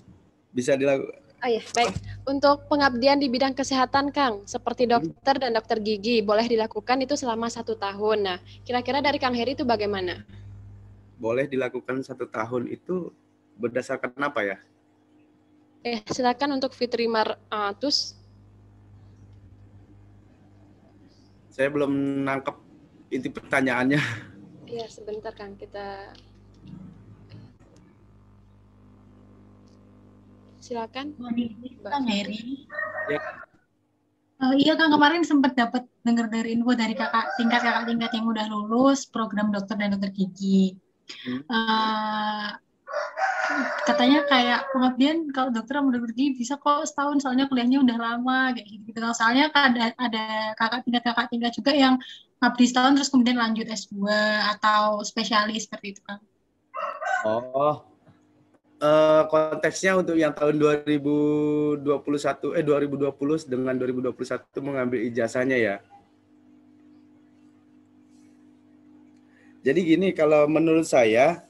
Bisa dilakukan? Oh iya, baik. Untuk pengabdian di bidang kesehatan Kang, seperti dokter dan dokter gigi, boleh dilakukan itu selama 1 tahun. Nah, kira-kira dari Kang Heri itu bagaimana? Boleh dilakukan 1 tahun itu berdasarkan apa ya? Silakan untuk Fitri Martus. Saya belum nangkep inti pertanyaannya. Iya, sebentar Kang, kita silakan. Kang Heri. Ya. Iya Kang, kemarin sempat dapat dengar dari info dari kakak tingkat yang udah lulus program dokter dan dokter gigi. Katanya kayak pengabdian kalau dokter sama dokter gigi bisa kok setahun, soalnya kuliahnya udah lama kayak gitu. Soalnya kan ada kakak tingkat juga yang ngabdi setahun terus kemudian lanjut S2 atau spesialis seperti itu Kang. Oh. Konteksnya untuk yang tahun 2020 dengan 2021 mengambil ijazahnya ya. Jadi gini, kalau menurut saya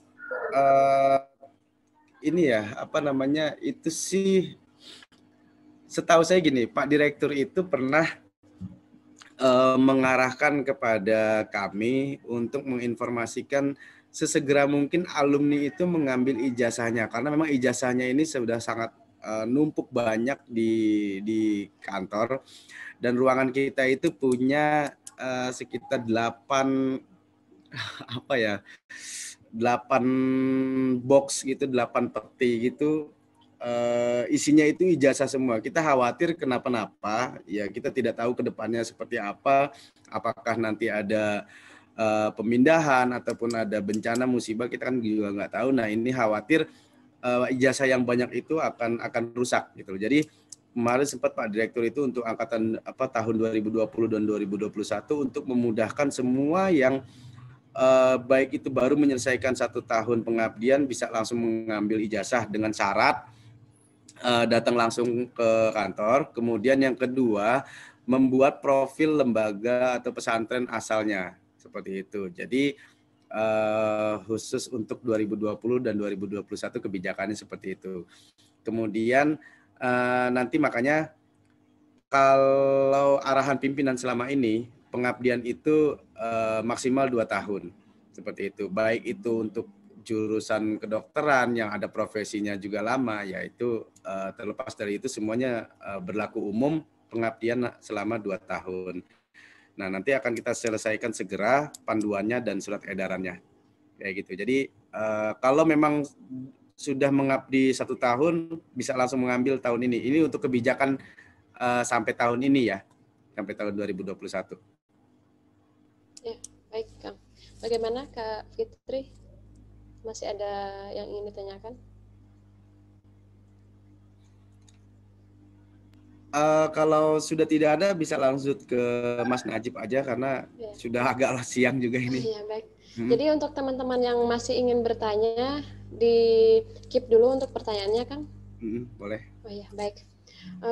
ini ya, apa namanya, itu sih setahu saya gini, Pak Direktur itu pernah mengarahkan kepada kami untuk menginformasikan sesegera mungkin alumni itu mengambil ijazahnya, karena memang ijazahnya ini sudah sangat numpuk banyak di kantor, dan ruangan kita itu punya sekitar 8 box gitu, 8 peti gitu, isinya itu ijazah semua. Kita khawatir kenapa-napa, ya kita tidak tahu ke depannya seperti apa, apakah nanti ada pemindahan ataupun ada bencana musibah, kita kan juga nggak tahu. Nah, ini khawatir ijazah yang banyak itu akan rusak gitu. Jadi kemarin sempat Pak Direktur itu untuk angkatan tahun 2020 dan 2021 untuk memudahkan semua yang baik itu baru menyelesaikan 1 tahun pengabdian bisa langsung mengambil ijazah dengan syarat datang langsung ke kantor. Kemudian yang kedua, membuat profil lembaga atau pesantren asalnya. Seperti itu. Jadi khusus untuk 2020 dan 2021 kebijakannya seperti itu. Kemudian nanti makanya kalau arahan pimpinan selama ini, pengabdian itu maksimal 2 tahun. Seperti itu. Baik itu untuk jurusan kedokteran yang ada profesinya juga lama, yaitu terlepas dari itu semuanya berlaku umum, pengabdian selama 2 tahun. Nah, nanti akan kita selesaikan segera panduannya dan surat edarannya. Kayak gitu. Jadi kalau memang sudah mengabdi 1 tahun, bisa langsung mengambil tahun ini. Ini untuk kebijakan sampai tahun ini ya, sampai tahun 2021. Ya, baik Kang. Bagaimana Kak Fitri? Masih ada yang ingin ditanyakan? Kalau sudah tidak ada, bisa langsung ke Mas Najib aja karena sudah agak siang juga ini. Iya, baik. Jadi untuk teman-teman yang masih ingin bertanya, di keep dulu untuk pertanyaannya, Kang. Boleh. Oh iya, baik.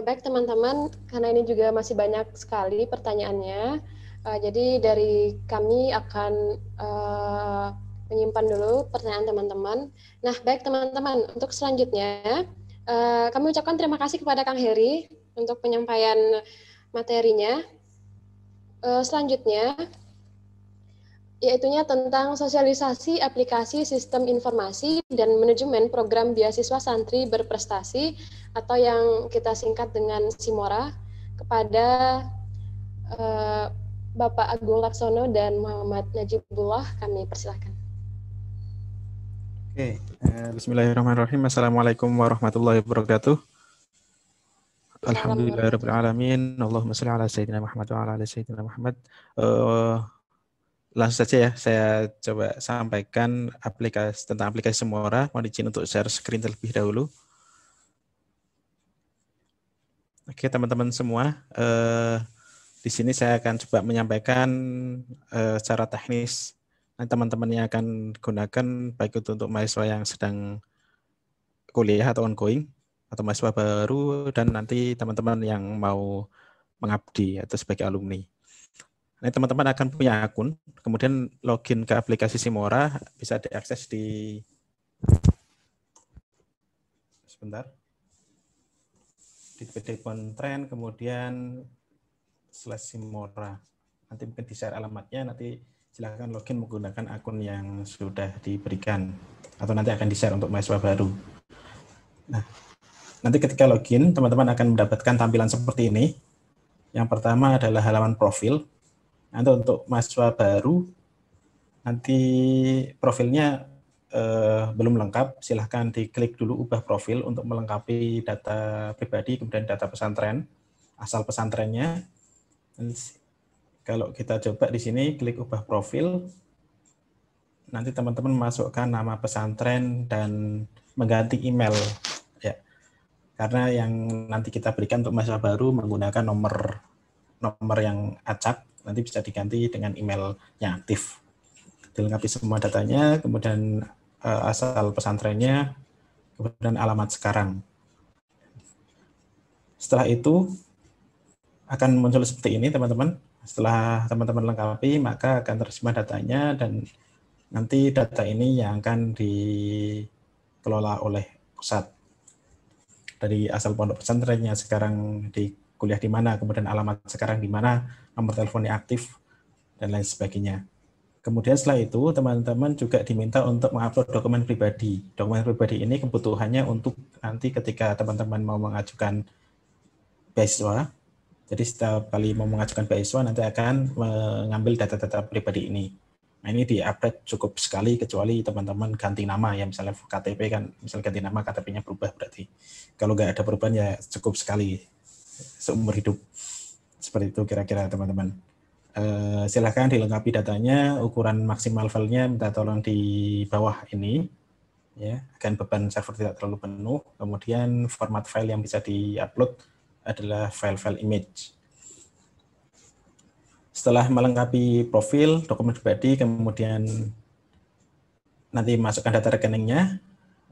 Baik teman-teman, karena ini juga masih banyak sekali pertanyaannya, jadi dari kami akan menyimpan dulu pertanyaan teman-teman. Nah, baik teman-teman, untuk selanjutnya kami ucapkan terima kasih kepada Kang Heri untuk penyampaian materinya. Selanjutnya, yaitunya tentang sosialisasi aplikasi sistem informasi dan manajemen program beasiswa santri berprestasi atau yang kita singkat dengan SIMORA kepada Bapak Agung Laksono dan Muhammad Najibullah. Kami persilahkan. Oke, bismillahirrahmanirrahim. Assalamualaikum warahmatullahi wabarakatuh. Alhamdulillahirrahmanirrahim. Allahumma sholli ala sayyidina Muhammad wa ala ali sayyidina Muhammad. Langsung saja ya, saya coba sampaikan tentang aplikasi SIMORA. Mohon izin untuk share screen terlebih dahulu. Oke, teman-teman semua, di sini saya akan coba menyampaikan secara teknis teman-teman yang akan gunakan, baik itu untuk mahasiswa yang sedang kuliah atau ongoing atau mahasiswa baru dan nanti teman-teman yang mau mengabdi atau sebagai alumni. Nah, teman-teman akan punya akun, kemudian login ke aplikasi Simora, bisa diakses di di PD Pontren, kemudian /Simora. Nanti mungkin di-share alamatnya, nanti silakan login menggunakan akun yang sudah diberikan atau nanti akan di-share untuk mahasiswa baru. Nah, nanti ketika login, teman-teman akan mendapatkan tampilan seperti ini. Yang pertama adalah halaman profil. Nanti untuk mahasiswa baru, nanti profilnya belum lengkap, silahkan diklik dulu ubah profil untuk melengkapi data pribadi, kemudian data pesantren, asal pesantrennya. Kalau kita coba di sini, klik ubah profil, nanti teman-teman masukkan nama pesantren dan mengganti email. Ya, karena yang nanti kita berikan untuk mahasiswa baru menggunakan nomor yang acak, nanti bisa diganti dengan email yang aktif. Dilengkapi semua datanya, kemudian asal pesantrennya, kemudian alamat sekarang. Setelah itu akan muncul seperti ini, teman-teman. Setelah teman-teman lengkapi, maka akan tersebar datanya dan nanti data ini yang akan dikelola oleh pusat. Dari asal pondok pesantrennya sekarang di kuliah di mana, kemudian alamat sekarang di mana, nomor teleponnya aktif, dan lain sebagainya. Kemudian setelah itu, teman-teman juga diminta untuk mengupload dokumen pribadi. Dokumen pribadi ini kebutuhannya untuk nanti ketika teman-teman mau mengajukan beasiswa. Jadi setiap kali mau mengajukan beasiswa, nanti akan mengambil data-data pribadi ini. Nah, ini di-update cukup sekali, kecuali teman-teman ganti nama, ya misalnya KTP kan, misalnya ganti nama, KTP-nya berubah berarti. Kalau nggak ada perubahan ya cukup sekali, seumur hidup. Seperti itu kira-kira teman-teman. Silahkan dilengkapi datanya, ukuran maksimal filenya minta tolong di bawah ini, ya, agar beban server tidak terlalu penuh. Kemudian format file yang bisa di-upload adalah file-file image. Setelah melengkapi profil, dokumen pribadi, kemudian nanti masukkan data rekeningnya,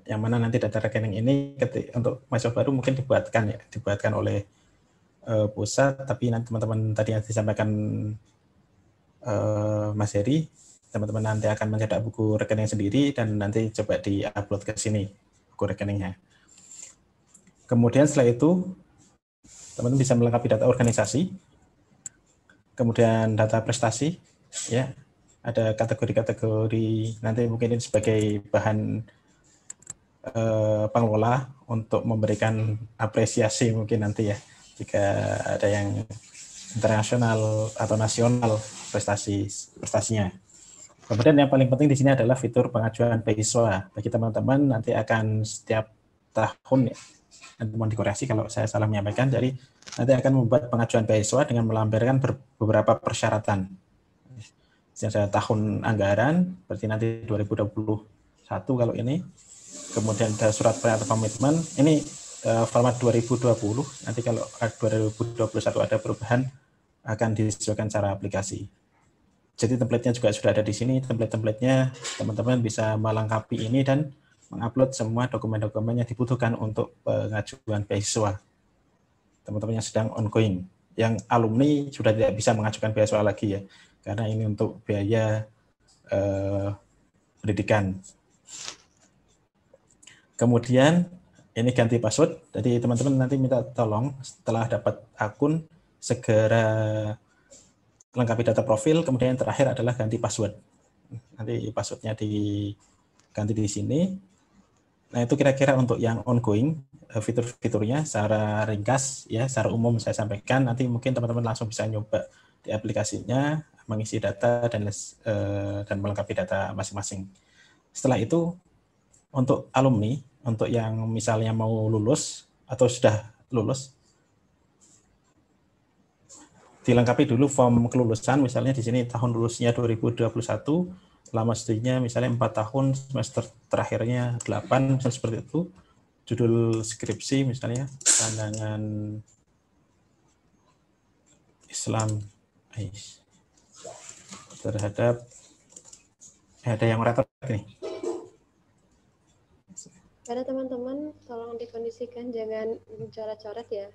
yang mana nanti data rekening ini untuk mahasiswa baru mungkin dibuatkan oleh pusat, tapi nanti teman-teman tadi yang disampaikan Mas Heri, teman-teman nanti akan mencetak buku rekening sendiri dan nanti coba di-upload ke sini buku rekeningnya. Kemudian setelah itu teman-teman bisa melengkapi data organisasi, kemudian data prestasi, ya ada kategori-kategori, nanti mungkin ini sebagai bahan pengelola untuk memberikan apresiasi mungkin nanti ya, jika ada yang internasional atau nasional prestasinya. Kemudian yang paling penting di sini adalah fitur pengajuan beasiswa. Bagi teman-teman nanti akan setiap tahun ya, nanti mohon dikoreksi kalau saya salah menyampaikan, jadi nanti akan membuat pengajuan beasiswa dengan melampirkan beberapa persyaratan. Ada tahun anggaran, berarti nanti 2021 kalau ini. Kemudian ada surat pernyataan komitmen, ini format 2020, nanti kalau 2021 ada perubahan akan disesuaikan cara aplikasi. Jadi template-nya juga sudah ada di sini, template-templatenya teman-teman bisa melengkapi ini dan mengupload semua dokumen-dokumen yang dibutuhkan untuk pengajuan beasiswa. Teman-teman yang sedang ongoing, yang alumni sudah tidak bisa mengajukan beasiswa lagi ya, karena ini untuk biaya pendidikan. Kemudian ini ganti password, jadi teman-teman nanti minta tolong setelah dapat akun segera lengkapi data profil, kemudian yang terakhir adalah ganti password. Nanti passwordnya diganti di sini. Nah itu kira-kira untuk yang ongoing, fitur-fiturnya secara ringkas, ya secara umum saya sampaikan, nanti mungkin teman-teman langsung bisa nyoba di aplikasinya, mengisi data dan melengkapi data masing-masing. Setelah itu, untuk alumni, untuk yang misalnya mau lulus atau sudah lulus, dilengkapi dulu form kelulusan, misalnya di sini tahun lulusnya 2021, lama studinya misalnya 4 tahun, semester terakhirnya 8, misalnya seperti itu. Judul skripsi misalnya, pandangan Islam terhadap, ada yang orator nih. Karena teman-teman tolong dikondisikan, jangan coret-coret ya.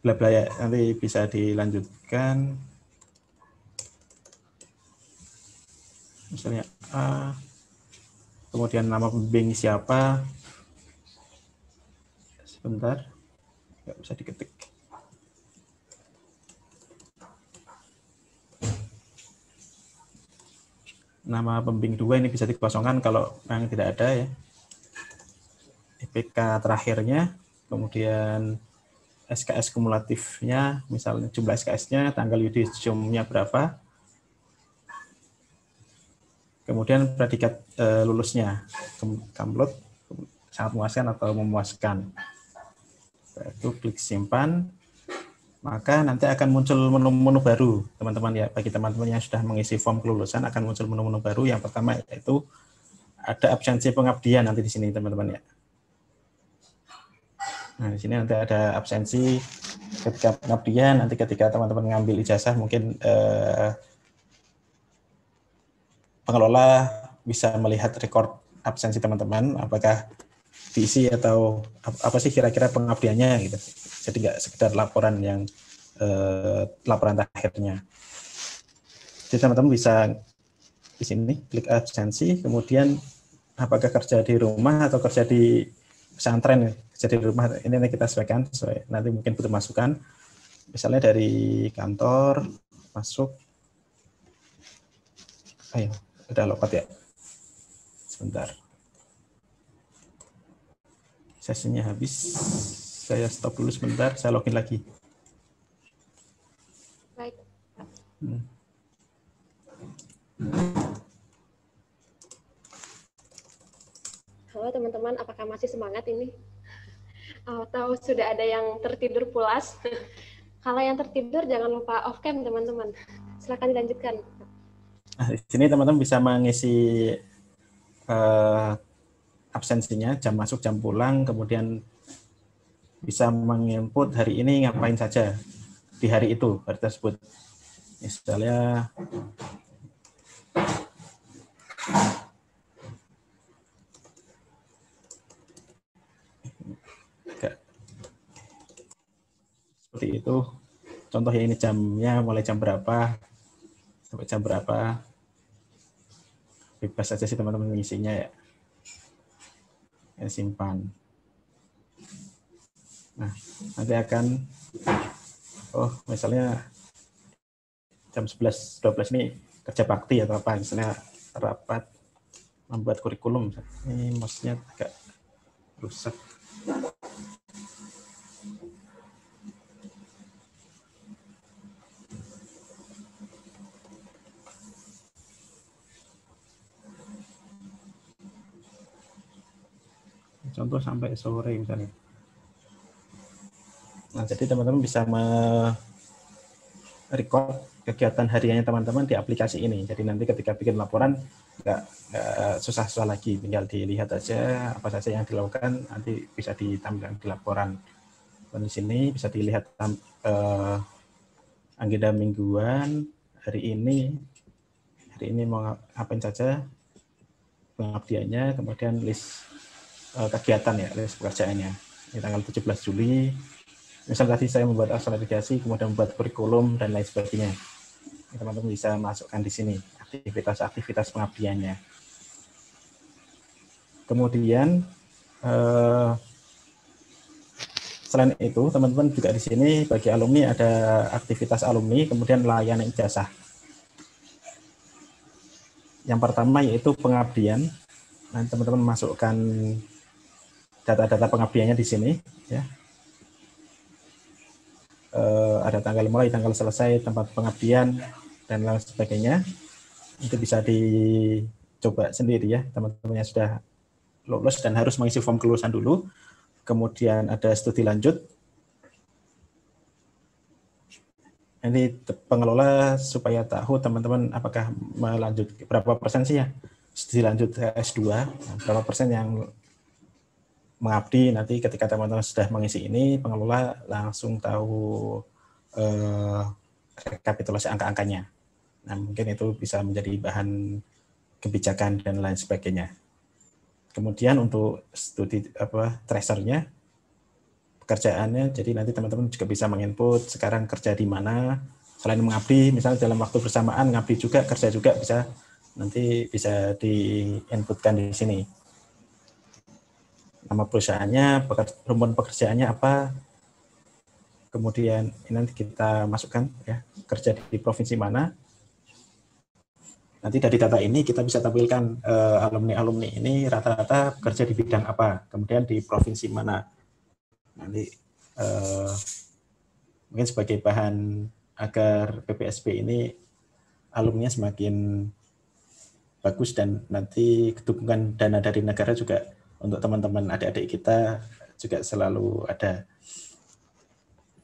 Bla-bla ya, nanti bisa dilanjutkan. Misalnya A, kemudian nama pembimbing siapa. Sebentar, nggak bisa diketik. Nama pembimbing 2 ini bisa dikosongkan kalau yang tidak ada ya. IPK terakhirnya, kemudian SKS kumulatifnya, misalnya jumlah SKS-nya, tanggal yudisiumnya berapa, kemudian predikat lulusnya, kamlot, sangat memuaskan atau memuaskan. Itu klik simpan, maka nanti akan muncul menu-menu baru, teman-teman ya. Bagi teman-teman yang sudah mengisi form kelulusan akan muncul menu-menu baru. Yang pertama yaitu ada absensi pengabdian nanti di sini, teman-teman ya. Nah, di sini nanti ada absensi ketika pengabdian, nanti ketika teman-teman ngambil ijazah mungkin pengelola bisa melihat rekor absensi teman-teman, apakah diisi atau apa sih kira-kira pengabdiannya gitu. Jadi nggak sekedar laporan yang laporan terakhirnya. Jadi teman-teman bisa di sini klik absensi, kemudian apakah kerja di rumah atau kerja di pesantren. Kerja di rumah ini kita sesuaikan, nanti mungkin butuh masukan. Misalnya dari kantor masuk, ayo udah lompat ya. Sebentar. Sesinya habis. Saya stop dulu sebentar, saya login lagi. Baik. Halo teman-teman, apakah masih semangat ini? Atau sudah ada yang tertidur pulas? Kalau yang tertidur jangan lupa off cam teman-teman. Silakan dilanjutkan. Nah, di sini teman-teman bisa mengisi absensinya, jam masuk, jam pulang, kemudian bisa menginput hari ini ngapain saja di hari itu, hari tersebut. Misalnya seperti itu. Contohnya ini jamnya mulai jam berapa sampai jam berapa. Bebas saja sih teman-teman mengisinya ya. Simpan. Nah, nanti akan misalnya jam 11.12 ini kerja bakti atau apa, misalnya rapat membuat kurikulum. Ini mouse-nya agak rusak. Contoh sampai sore misalnya. Nah, jadi teman-teman bisa merecord kegiatan hariannya teman-teman di aplikasi ini. Jadi nanti ketika bikin laporan nggak susah-susah lagi, tinggal dilihat aja apa saja yang dilakukan, nanti bisa ditampilkan di laporan. Dan di sini bisa dilihat agenda mingguan, hari ini mau ngapain saja, pengabdiannya, kemudian list kegiatan ya, list pekerjaannya. Ini tanggal 17 Juli. Misal tadi saya membuat akselerasi, kemudian membuat kurikulum dan lain sebagainya. Teman-teman bisa masukkan di sini aktivitas pengabdiannya. Kemudian selain itu, teman-teman juga di sini bagi alumni ada aktivitas alumni, kemudian layanan ijazah. Yang pertama yaitu pengabdian. Nanti teman-teman masukkan data-data pengabdiannya di sini, ya. Ada tanggal mulai, tanggal selesai, tempat pengabdian, dan lain sebagainya. Itu bisa dicoba sendiri ya, teman-teman yang sudah lulus dan harus mengisi form kelulusan dulu. Kemudian ada studi lanjut. Ini pengelola supaya tahu teman-teman apakah melanjut, berapa persen sih ya studi lanjut S2, berapa persen yang mengabdi. Nanti ketika teman-teman sudah mengisi ini, pengelola langsung tahu rekapitulasi angka-angkanya. Nah, mungkin itu bisa menjadi bahan kebijakan dan lain sebagainya. Kemudian untuk studi tracernya, pekerjaannya, jadi nanti teman-teman juga bisa menginput sekarang kerja di mana, selain mengabdi, misalnya dalam waktu bersamaan ngabdi juga, kerja juga, bisa nanti bisa diinputkan di sini. Nama perusahaannya, rumpun pekerjaannya apa, kemudian ini nanti kita masukkan ya, kerja di provinsi mana. Nanti dari data ini kita bisa tampilkan alumni-alumni ini rata-rata bekerja di bidang apa, kemudian di provinsi mana. Nanti mungkin sebagai bahan agar PPSP ini alumninya semakin bagus, dan nanti dukungan dana dari negara juga untuk teman-teman adik-adik kita juga selalu ada.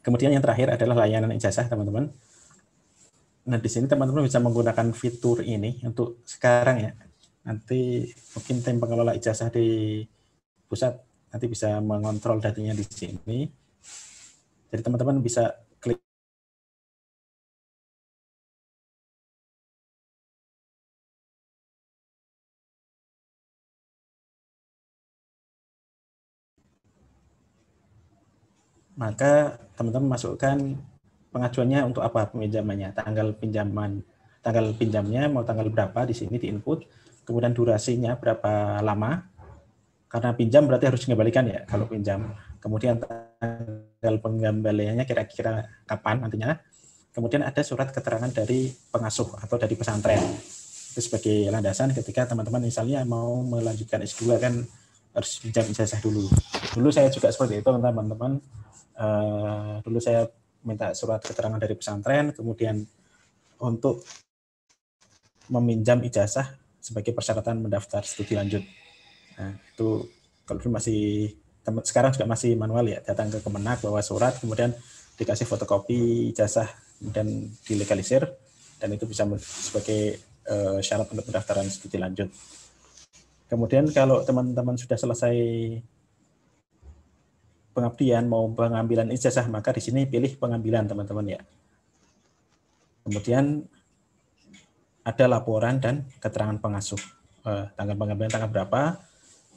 Kemudian yang terakhir adalah layanan ijazah, teman-teman. Nah, di sini teman-teman bisa menggunakan fitur ini untuk sekarang ya. Nanti mungkin tim pengelola ijazah di pusat nanti bisa mengontrol datanya di sini. Jadi teman-teman bisa klik maka teman-teman masukkan pengajuannya untuk apa, peminjamannya, tanggal pinjamnya mau tanggal berapa di sini di input, kemudian durasinya berapa lama, karena pinjam berarti harus dikembalikan ya kalau pinjam, kemudian tanggal pengembaliannya kira-kira kapan nantinya, kemudian ada surat keterangan dari pengasuh atau dari pesantren, itu sebagai landasan ketika teman-teman misalnya mau melanjutkan S2 kan harus pinjam ijazah dulu. Dulu saya juga seperti itu teman-teman. Dulu saya minta surat keterangan dari pesantren, kemudian untuk meminjam ijazah sebagai persyaratan mendaftar studi lanjut. Nah, itu kalau dulu masih, sekarang juga masih manual ya, datang ke Kemenak bawa surat, kemudian dikasih fotokopi ijazah, kemudian dilegalisir, dan itu bisa sebagai syarat untuk pendaftaran studi lanjut. Kemudian kalau teman-teman sudah selesai pengabdian, mau pengambilan ijazah, maka di sini pilih pengambilan teman-teman ya. Kemudian ada laporan dan keterangan pengasuh, tanggal pengambilan tanggal berapa,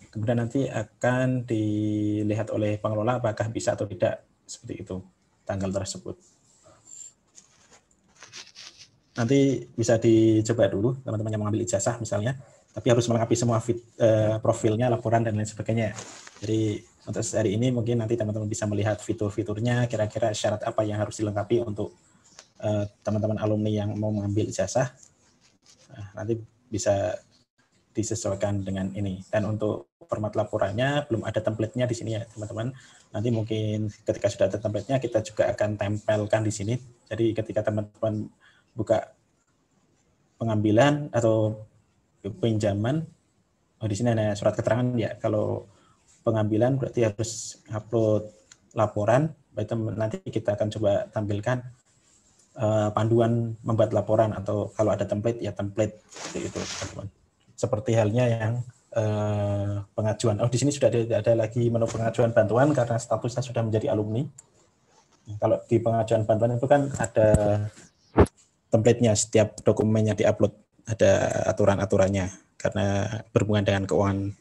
kemudian nanti akan dilihat oleh pengelola apakah bisa atau tidak, seperti itu tanggal tersebut. Nanti bisa dicoba dulu teman-teman yang mengambil ijazah misalnya, tapi harus melengkapi semua profilnya, laporan dan lain sebagainya. Jadi untuk hari ini mungkin nanti teman-teman bisa melihat fitur-fiturnya, kira-kira syarat apa yang harus dilengkapi untuk teman-teman alumni yang mau mengambil ijazah. Nah, nanti bisa disesuaikan dengan ini. Dan untuk format laporannya belum ada template-nya di sini ya teman-teman. Nanti mungkin ketika sudah ada template-nya kita juga akan tempelkan di sini. Jadi ketika teman-teman buka pengambilan atau pinjaman, di sini ada surat keterangan ya. Kalau pengambilan berarti harus upload laporan. Nanti kita akan coba tampilkan panduan membuat laporan, atau kalau ada template ya template seperti itu teman-teman. Seperti halnya yang pengajuan. Oh, di sini sudah ada lagi menu pengajuan bantuan karena statusnya sudah menjadi alumni. Kalau di pengajuan bantuan itu kan ada template-nya, setiap dokumennya diupload ada aturan-aturannya karena berhubungan dengan keuangan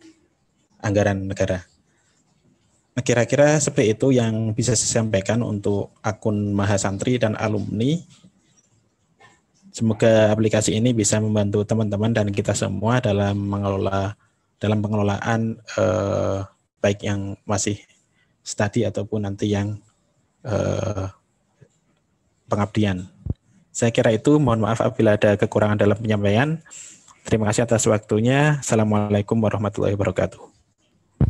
anggaran negara. Nah, kira-kira seperti itu yang bisa saya sampaikan untuk akun Mahasantri dan alumni. Semoga aplikasi ini bisa membantu teman-teman dan kita semua dalam pengelolaan baik yang masih studi ataupun nanti yang pengabdian. Saya kira itu, mohon maaf apabila ada kekurangan dalam penyampaian. Terima kasih atas waktunya. Assalamualaikum warahmatullahi wabarakatuh.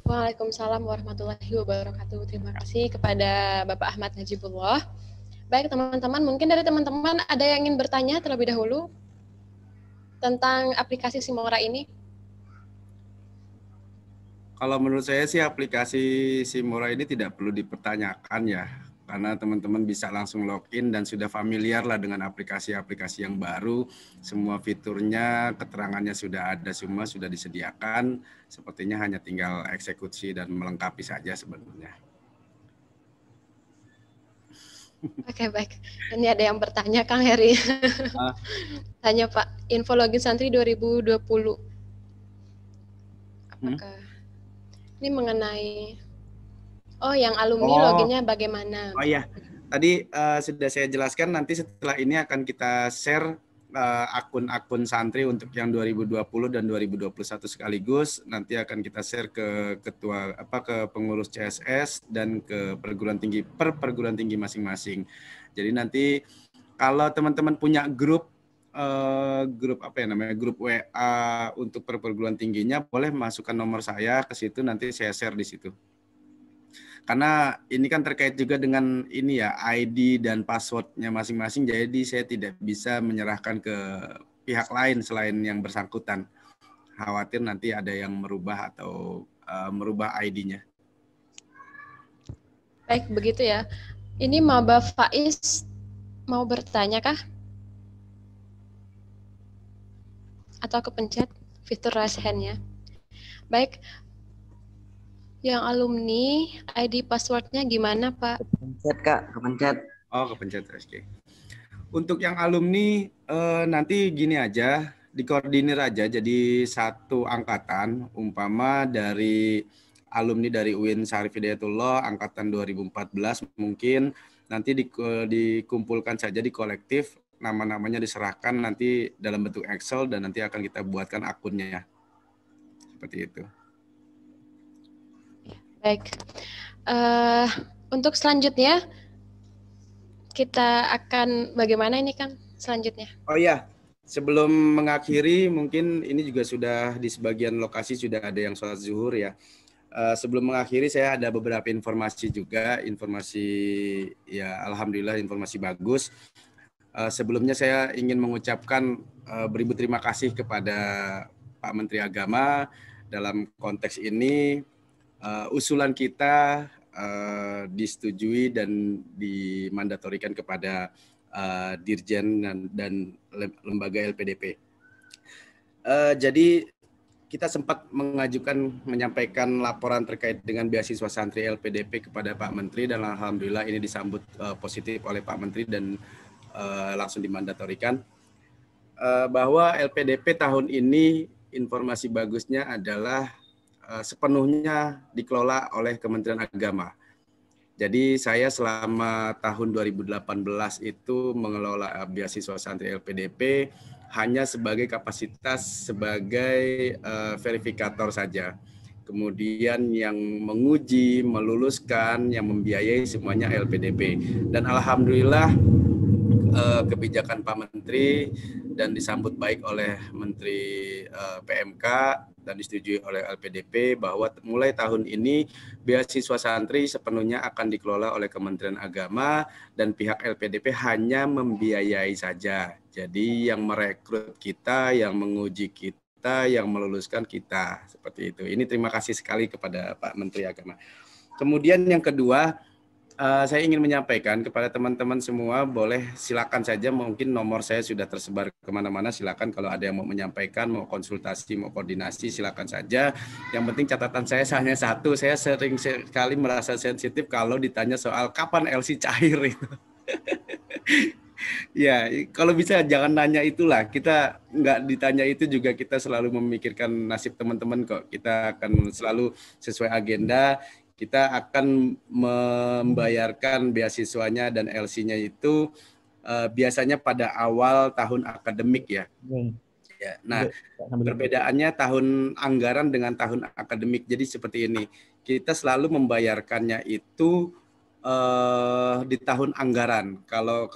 Waalaikumsalam warahmatullahi wabarakatuh. Terima kasih kepada Bapak Ahmad Najibullah. Baik teman-teman, mungkin dari teman-teman ada yang ingin bertanya terlebih dahulu tentang aplikasi Simora ini? Kalau menurut saya sih aplikasi Simora ini tidak perlu dipertanyakan ya, karena teman-teman bisa langsung login dan sudah familiar lah dengan aplikasi-aplikasi yang baru. Semua fiturnya, keterangannya sudah ada, semua sudah disediakan. Sepertinya hanya tinggal eksekusi dan melengkapi saja sebenarnya. Oke, baik. Ini ada yang bertanya, Kang Heri. tanya Pak, info login santri 2020. Apakah ini mengenai yang alumni loginnya bagaimana? Oh iya, tadi sudah saya jelaskan, nanti setelah ini akan kita share akun-akun santri untuk yang 2020 dan 2021 sekaligus. Nanti akan kita share ke ke pengurus CSS dan ke perguruan tinggi masing-masing. Jadi nanti kalau teman-teman punya grup grup WA untuk perguruan tingginya, boleh masukkan nomor saya ke situ, nanti saya share di situ. Karena ini kan terkait juga dengan ini ya, ID dan passwordnya masing-masing, jadi saya tidak bisa menyerahkan ke pihak lain selain yang bersangkutan. Khawatir nanti ada yang merubah atau merubah ID-nya. Baik, begitu ya. Ini Maba Faiz mau bertanya kah? Atau kepencet fitur raise hand-nya? Baik. Yang alumni, ID password-nya gimana, Pak? Kepencet, Kak. Kepencet. Oh, kepencet. Oke. Untuk yang alumni, nanti gini aja, dikoordinir aja. Jadi satu angkatan, umpama dari alumni dari UIN Syarif Hidayatullah, angkatan 2014 mungkin, nanti dikumpulkan saja di kolektif, nama-namanya diserahkan nanti dalam bentuk Excel, dan nanti akan kita buatkan akunnya. Seperti itu. Baik, untuk selanjutnya kita akan bagaimana ini Kang selanjutnya? Oh ya, sebelum mengakhiri mungkin ini juga sudah di sebagian lokasi sudah ada yang sholat zuhur ya. Sebelum mengakhiri saya ada beberapa informasi juga, informasi ya alhamdulillah informasi bagus. Sebelumnya saya ingin mengucapkan beribu terima kasih kepada Pak Menteri Agama dalam konteks ini. Usulan kita disetujui dan dimandatorikan kepada Dirjen dan lembaga LPDP. Jadi kita sempat menyampaikan laporan terkait dengan beasiswa santri LPDP kepada Pak Menteri, dan alhamdulillah ini disambut positif oleh Pak Menteri dan langsung dimandatorikan. Bahwa LPDP tahun ini informasi bagusnya adalah sepenuhnya dikelola oleh Kementerian Agama. Jadi saya selama tahun 2018 itu mengelola beasiswa santri LPDP hanya sebagai kapasitas sebagai verifikator saja. Kemudian yang menguji, meluluskan, yang membiayai semuanya LPDP. Dan alhamdulillah kebijakan Pak Menteri dan disambut baik oleh Menteri PMK dan disetujui oleh LPDP bahwa mulai tahun ini beasiswa santri sepenuhnya akan dikelola oleh Kementerian Agama dan pihak LPDP hanya membiayai saja. Jadi yang merekrut kita, yang menguji kita, yang meluluskan kita, seperti itu. Ini terima kasih sekali kepada Pak Menteri Agama. Kemudian yang kedua, saya ingin menyampaikan kepada teman-teman semua, boleh silakan saja, mungkin nomor saya sudah tersebar kemana-mana, silakan kalau ada yang mau menyampaikan, mau konsultasi, mau koordinasi, silakan saja. Yang penting catatan saya hanya satu, saya sering sekali merasa sensitif kalau ditanya soal kapan LC cair itu. Ya, kalau bisa jangan nanya itulah, kita nggak ditanya itu juga kita selalu memikirkan nasib teman-teman kok, kita akan selalu sesuai agenda. Kita akan membayarkan beasiswanya dan LC-nya itu biasanya pada awal tahun akademik ya. Ya. Nah, perbedaannya tahun anggaran dengan tahun akademik. Jadi seperti ini, kita selalu membayarkannya itu di tahun anggaran. Kalau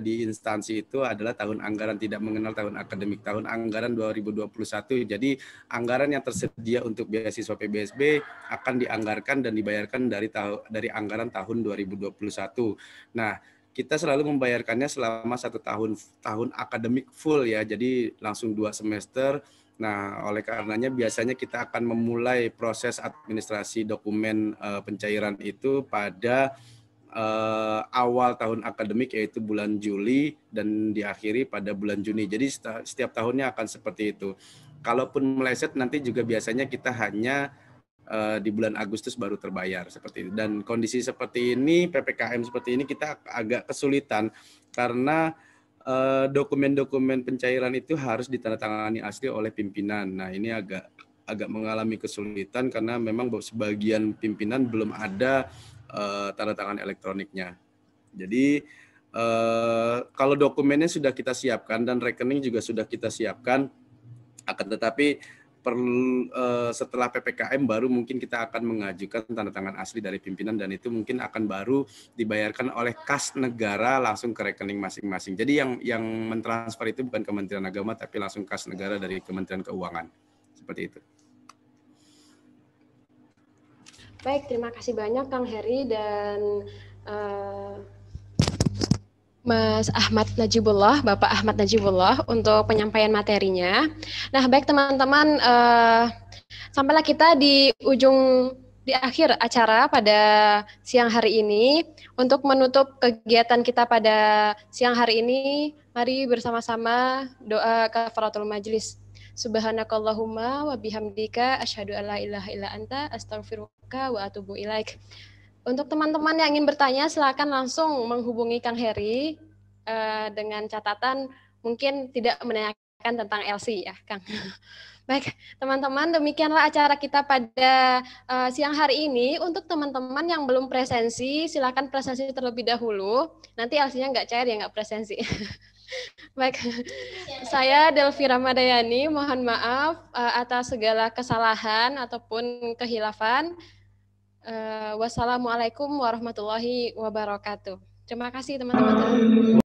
di instansi itu adalah tahun anggaran, tidak mengenal tahun akademik. Tahun anggaran 2021. Jadi anggaran yang tersedia untuk beasiswa PBSB akan dianggarkan dan dibayarkan dari anggaran tahun 2021. Nah, kita selalu membayarkannya selama 1 tahun akademik full ya. Jadi langsung 2 semester. Nah, oleh karenanya biasanya kita akan memulai proses administrasi dokumen pencairan itu pada awal tahun akademik, yaitu bulan Juli, dan diakhiri pada bulan Juni. Jadi setiap tahunnya akan seperti itu. Kalaupun meleset nanti juga biasanya kita hanya di bulan Agustus baru terbayar seperti itu. Dan kondisi seperti ini, PPKM seperti ini kita agak kesulitan karena dokumen-dokumen pencairan itu harus ditandatangani asli oleh pimpinan. Nah, ini agak mengalami kesulitan karena memang sebagian pimpinan belum ada tanda tangan elektroniknya. Jadi kalau dokumennya sudah kita siapkan dan rekening juga sudah kita siapkan, akan tetapi setelah PPKM baru mungkin kita akan mengajukan tanda tangan asli dari pimpinan, dan itu mungkin akan baru dibayarkan oleh kas negara langsung ke rekening masing-masing. Jadi yang mentransfer itu bukan Kementerian Agama tapi langsung kas negara dari Kementerian Keuangan. Seperti itu. Baik, terima kasih banyak Kang Heri dan Mas Ahmad Najibullah, Bapak Ahmad Najibullah untuk penyampaian materinya. Nah, baik teman-teman, sampailah kita di akhir acara pada siang hari ini. Untuk menutup kegiatan kita pada siang hari ini, mari bersama-sama doa kafaratul majlis. Subhanakallahumma wa bihamdika asyhadu alla ilaha illa anta astaghfiruka wa atubu ilaik. Untuk teman-teman yang ingin bertanya, silakan langsung menghubungi Kang Heri dengan catatan mungkin tidak menanyakan tentang LC ya, Kang. Baik, teman-teman, demikianlah acara kita pada siang hari ini. Untuk teman-teman yang belum presensi, silakan presensi terlebih dahulu. Nanti LC-nya nggak cair ya, nggak presensi. Baik, saya Delvi Ramadayani, mohon maaf atas segala kesalahan ataupun kehilafan. Wassalamualaikum warahmatullahi wabarakatuh. Terima kasih teman-teman.